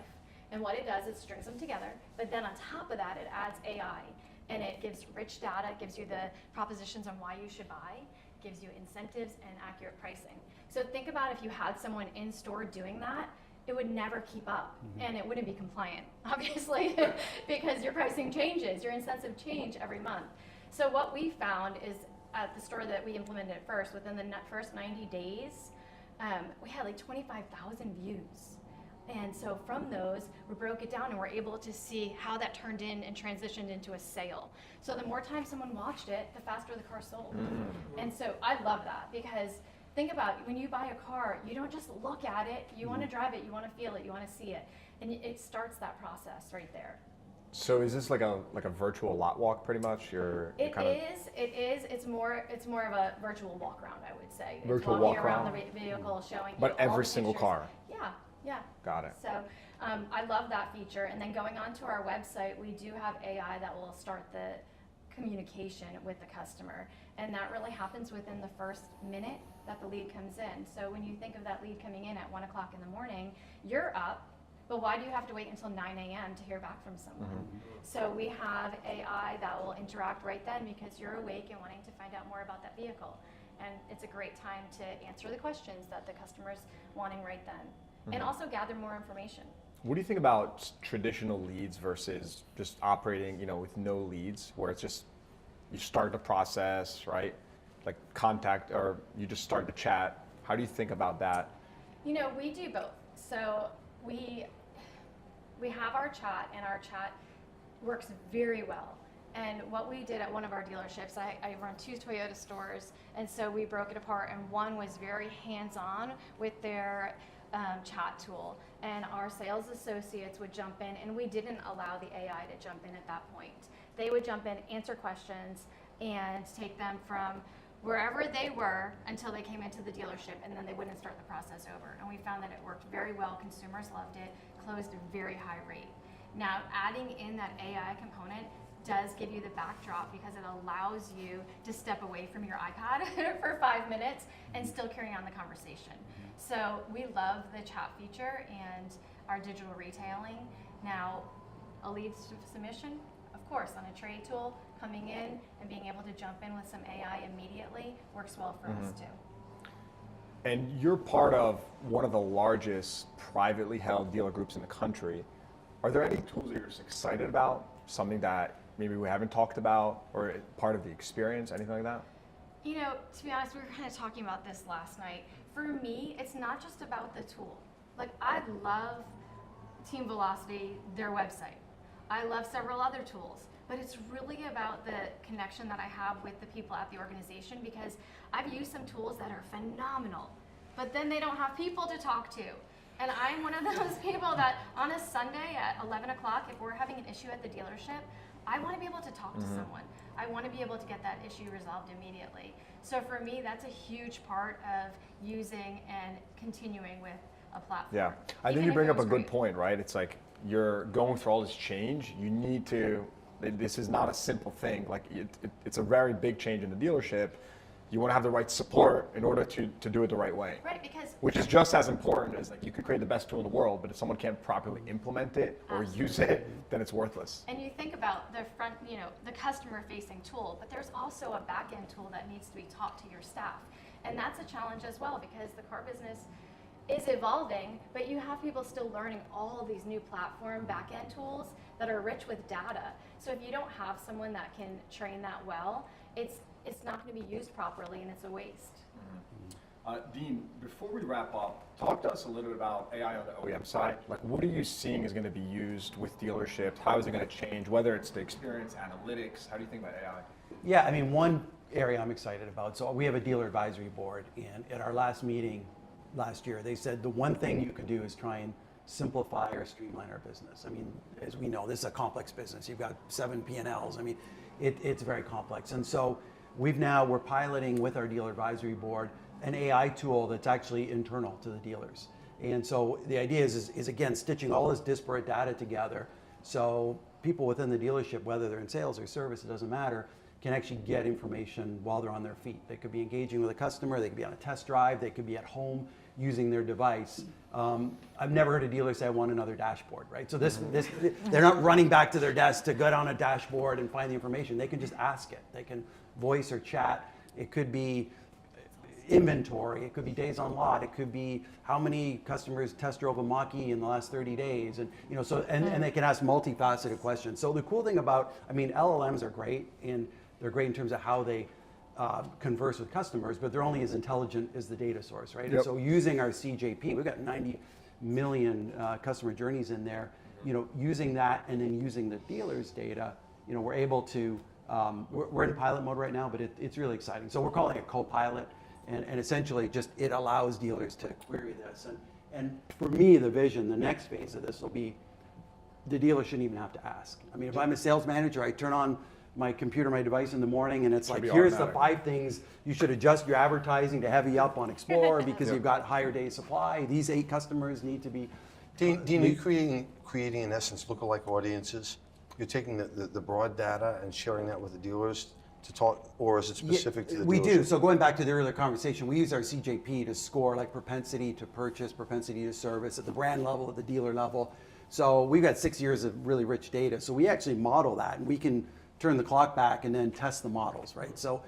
And what it does is strings them together, but then on top of that, it adds AI. And it gives rich data, gives you the propositions on why you should buy, gives you incentives and accurate pricing. So think about if you had someone in store doing that, it would never keep up, and it wouldn't be compliant, obviously, because your pricing changes, your incentive change every month. So what we found is at the store that we implemented it first, within the first 90 days, we had like 25,000 views. And so from those, we broke it down and we're able to see how that turned in and transitioned into a sale. So the more time someone watched it, the faster the car sold. And so I love that, because think about when you buy a car, you don't just look at it, you want to drive it, you want to feel it, you want to see it. And it starts that process right there. So is this like a virtual lot walk pretty much? It is. It's more of a virtual walk around, I would say. Virtual it's walking walk around around. the vehicle, showing you But all every the single pictures. car? Yeah. Got it. So I love that feature. And then going onto our website, we do have AI that will start the communication with the customer. And that really happens within the first minute that the lead comes in. So when you think of that lead coming in at 1 o'clock in the morning, you're up, but why do you have to wait until 9 a.m. to hear back from someone? So we have AI that will interact right then because you're awake and wanting to find out more about that vehicle. And it's a great time to answer the questions that the customer's wanting right then. And also gather more information. What do you think about traditional leads versus just operating, with no leads, where it's just you start the process, right? Like contact, or you just start the chat. How do you think about that? We do both. So we have our chat, and our chat works very well. And what we did at one of our dealerships, I run 2 Toyota stores, and so we broke it apart, and one was very hands-on with their chat tool, and our sales associates would jump in, and we didn't allow the AI to jump in at that point. They would jump in, answer questions, and take them from wherever they were until they came into the dealership, and then they wouldn't start the process over. And we found that it worked very well. Consumers loved it, closed a very high rate. Now, adding in that AI component does give you the backdrop because it allows you to step away from your iPad for 5 minutes and still carry on the conversation. So we love the chat feature and our digital retailing. Now, a lead submission, of course, on a trade tool, coming in and being able to jump in with some AI immediately works well for us too. And you're part of one of the largest privately held dealer groups in the country. Are there any tools that you're just excited about? Something that maybe we haven't talked about, or part of the experience, anything like that? To be honest, we were kind of talking about this last night. For me, it's not just about the tool. Like, I love Team Velocity, their website. I love several other tools, but it's really about the connection that I have with the people at the organization, because I've used some tools that are phenomenal, but then they don't have people to talk to. And I'm one of those people that on a Sunday at 11 o'clock, if we're having an issue at the dealership, I want to be able to talk to someone. I want to be able to get that issue resolved immediately. So for me, that's a huge part of using and continuing with a platform. Yeah, I think you bring up a good point, right? It's like you're going through all this change. You need to, this is not a simple thing. Like it's a very big change in the dealership. You want to have the right support in order to do it the right way. Right, because which is just as important as, like, you could create the best tool in the world, but if someone can't properly implement it or use it, then it's worthless. And you think about the front, the customer-facing tool, but there's also a back-end tool that needs to be taught to your staff. And that's a challenge as well, because the car business is evolving, but you have people still learning all of these new platform back-end tools that are rich with data. So if you don't have someone that can train that well, it's not going to be used properly, and it's a waste. Dean, before we wrap up, talk to us a little bit about AI on the OEM side. Like, what are you seeing is going to be used with dealerships? How is it going to change? Whether it's the experience, analytics, how do you think about AI? Yeah, I mean, one area I'm excited about. So we have a dealer advisory board, and at our last meeting last year, they said the one thing you could do is try and simplify or streamline our business. I mean, as we know, this is a complex business. You've got 7 P&Ls. I mean, it's very complex. And so we're piloting with our dealer advisory board an AI tool that's actually internal to the dealers. And so the idea is again, stitching all this disparate data together so people within the dealership, whether they're in sales or service, it doesn't matter, can actually get information while they're on their feet. They could be engaging with a customer, they could be on a test drive, they could be at home using their device. I've never heard a dealer say, I want another dashboard, right? So they're not running back to their desk to get on a dashboard and find the information. They can just ask it. They can voice or chat. It could be inventory, it could be days on lot, it could be how many customers test drove a Mach-E in the last 30 days, and and they can ask multifaceted questions. So the cool thing about, LLMs are great, and they're great in terms of how they converse with customers, but they're only as intelligent as the data source, right? Yep. And so using our CJP, we've got 90 million customer journeys in there, using that and then using the dealer's data, we're able to, we're in pilot mode right now, but it's really exciting. So we're calling it co-pilot. And essentially just it allows dealers to query this. And for me, the vision, the next phase of this will be the dealer shouldn't even have to ask. If I'm a sales manager, I turn on my computer, my device in the morning, and it's like, here's the 5 things you should adjust your advertising to heavy up on Explorer because you've got higher day supply. These 8 customers need to be. Dean, are you creating in essence lookalike audiences? You're taking the broad data and sharing that with the dealers to talk, or is it specific to the dealership? We do. So going back to the earlier conversation, we use our CJP to score like propensity to purchase, propensity to service at the brand level, at the dealer level. So we've got 6 years of really rich data. So we actually model that, and we can turn the clock back and then test the models, right? So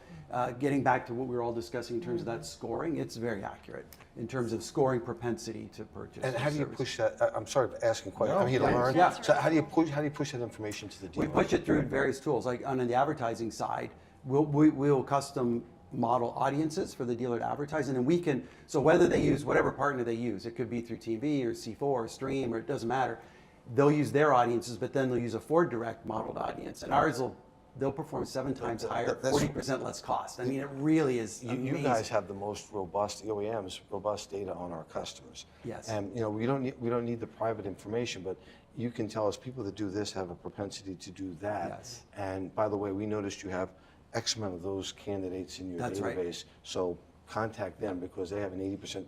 getting back to what we were all discussing in terms of that scoring, it's very accurate in terms of scoring propensity to purchase. And how do you push that? I'm sorry for asking questions. No, I'm here to learn. yeah. So how do you push that information to the dealer? We push it through various tools. Like on the advertising side, we'll custom model audiences for the dealer to advertise, and then we can, so whether they use whatever partner they use, it could be through TV or C4 or Stream, or it doesn't matter, they'll use their audiences, but then they'll use a Ford Direct modeled audience, and ours they'll perform 7 times higher, 40% less cost. It really is amazing. You guys have the most robust, the OEMs, robust data on our customers. Yes. And we don't need the private information, but you can tell us people that do this have a propensity to do that. Yes. And by the way, we noticed you have X amount of those candidates in your That's database. right. So contact them because they have an 80%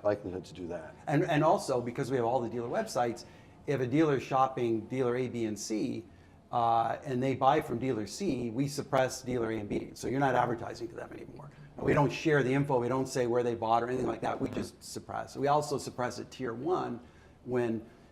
likelihood to do that. And also, because we have all the dealer websites, if a dealer is shopping dealer A, B, and C, and they buy from dealer C, we suppress dealer A and B. So you're not advertising to them anymore. We don't share the info. We don't say where they bought or anything like that. We just suppress. We also suppress at tier 1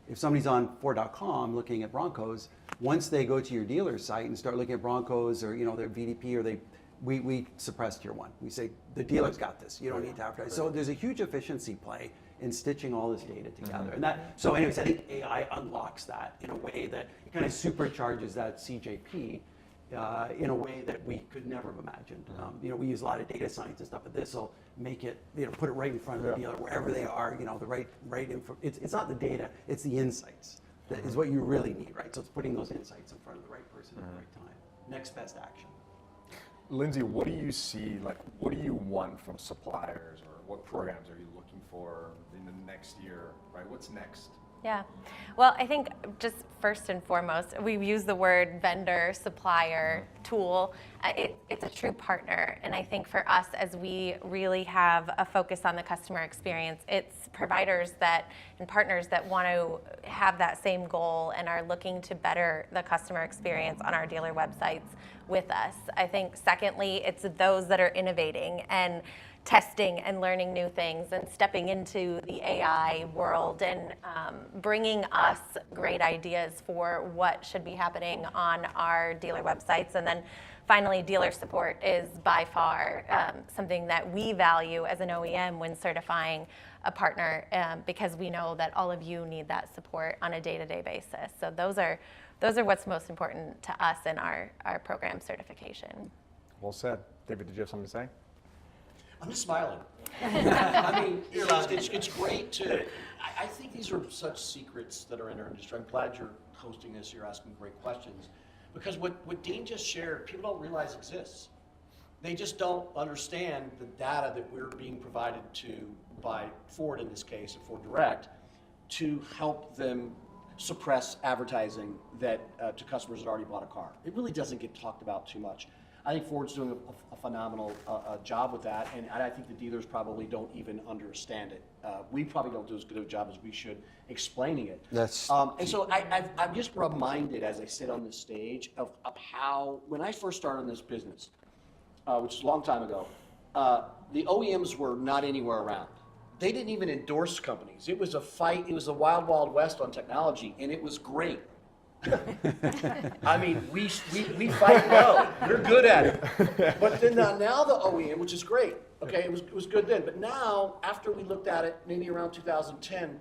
if somebody's on Ford.com looking at Broncos, once they go to your dealer's site and start looking at Broncos or their VDP, or we suppress tier 1. We say the dealer's got this. You don't need to advertise. So there's a huge efficiency play in stitching all this data together. And so anyways, I think AI unlocks that in a way that it kind of supercharges that CJP in a way that we could never have imagined. We use a lot of data science and stuff, but this will make it, put it right in front of the dealer wherever they are. The right info. It's not the data; it's the insights that is what you really need, right? So it's putting those insights in front of the right person at the right time. Next best action. Lindsay, what do you see? What do you want from suppliers, or what programs are you looking for in the next year? Right? What's next? Yeah. Well, I think just first and foremost, we use the word vendor, supplier, tool. It's a true partner. And I think for us, as we really have a focus on the customer experience, it's providers and partners that want to have that same goal and are looking to better the customer experience on our dealer websites with us. I think secondly, it's those that are innovating and testing and learning new things and stepping into the AI world and bringing us great ideas for what should be happening on our dealer websites. And then finally, dealer support is by far something that we value as an OEM when certifying a partner because we know that all of you need that support on a day-to-day basis. So those are what's most important to us in our program certification. Well said. David, did you have something to say? I'm just smiling. It's great to. I think these are such secrets that are in our industry. I'm glad you're hosting this. You're asking great questions, because what Dean just shared, people don't realize exists. They just don't understand the data that we're being provided to by Ford in this case, or Ford Direct, to help them suppress advertising that to customers that already bought a car. It really doesn't get talked about too much. I think Ford's doing a phenomenal job with that, and I think the dealers probably don't even understand it. We probably don't do as good a job as we should explaining it. And so I'm just reminded as I sit on this stage of how, when I first started in this business, which is a long time ago, the OEMs were not anywhere around. They didn't even endorse companies. It was a fight. It was the wild, wild west on technology, and it was great. I mean, we fight well. We're good at it. But then now the OEM, which is great. Okay, it was good then. But now, after we looked at it, maybe around 2010,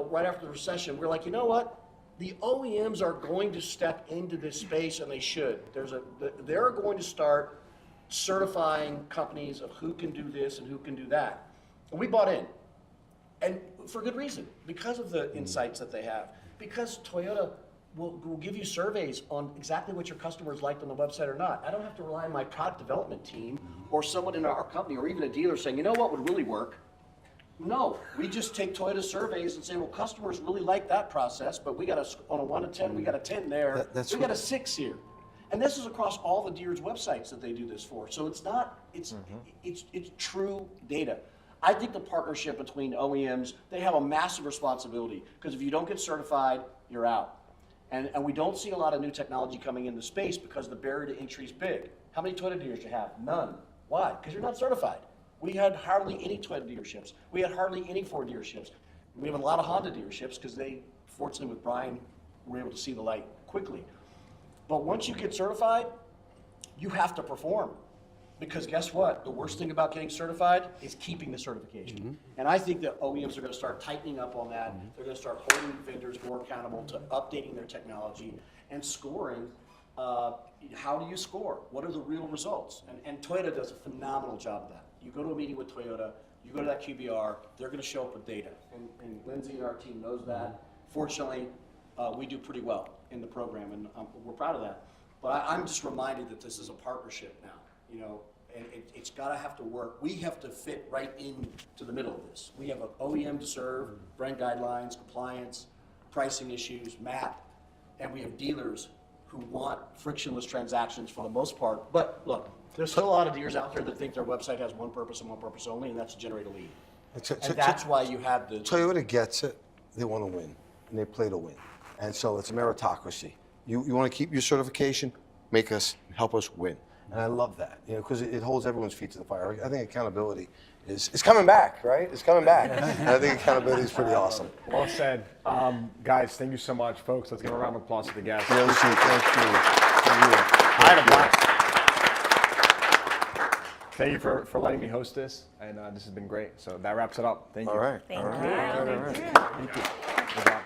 right after the recession, we're like, you know what? The OEMs are going to step into this space, and they should. They're going to start certifying companies of who can do this and who can do that. And we bought in, and for good reason, because of the insights that they have. Because Toyota will give you surveys on exactly what your customers liked on the website or not. I don't have to rely on my product development team or someone in our company or even a dealer saying, you know what would really work? No, we just take Toyota surveys and say, well, customers really like that process, but we got on a 1 to 10, we got a 10 there. We got a 6 here. And this is across all the dealers' websites that they do this for. So it's not, it's true data. I think the partnership between OEMs, they have a massive responsibility, because if you don't get certified, you're out. And we don't see a lot of new technology coming into space because the barrier to entry is big. How many Toyota dealers do you have? None. Why? Because you're not certified. We had hardly any Toyota dealerships. We had hardly any Ford dealerships. We have a lot of Honda dealerships because they, fortunately with Brian, were able to see the light quickly. But once you get certified, you have to perform. Because guess what? The worst thing about getting certified is keeping the certification. And I think that OEMs are going to start tightening up on that. They're going to start holding vendors more accountable to updating their technology and scoring. How do you score? What are the real results? And Toyota does a phenomenal job of that. You go to a meeting with Toyota, you go to that QBR, they're going to show up with data. And Lindsay and our team knows that. Fortunately, we do pretty well in the program, and we're proud of that. But I'm just reminded that this is a partnership now. And it's got to have to work. We have to fit right into the middle of this. We have an OEM to serve, brand guidelines, compliance, pricing issues, MAP, and we have dealers who want frictionless transactions for the most part. But look, there's still a lot of dealers out there that think their website has one purpose and one purpose only, and that's to generate a lead. And that's why you have the... Toyota gets it. They want to win, and they play to win. And so it's a meritocracy. You want to keep your certification, help us win. And I love that, because it holds everyone's feet to the fire. I think accountability is coming back, right? It's coming back. And I think accountability is pretty awesome. Well said. Guys, thank you so much. Folks, let's give a round of applause to the guests. Yossi, thank you. I had a blast. Thank you for letting me host this, and this has been great. So that wraps it up. Thank you. All right. Thank you. All right. Thank you. Good job.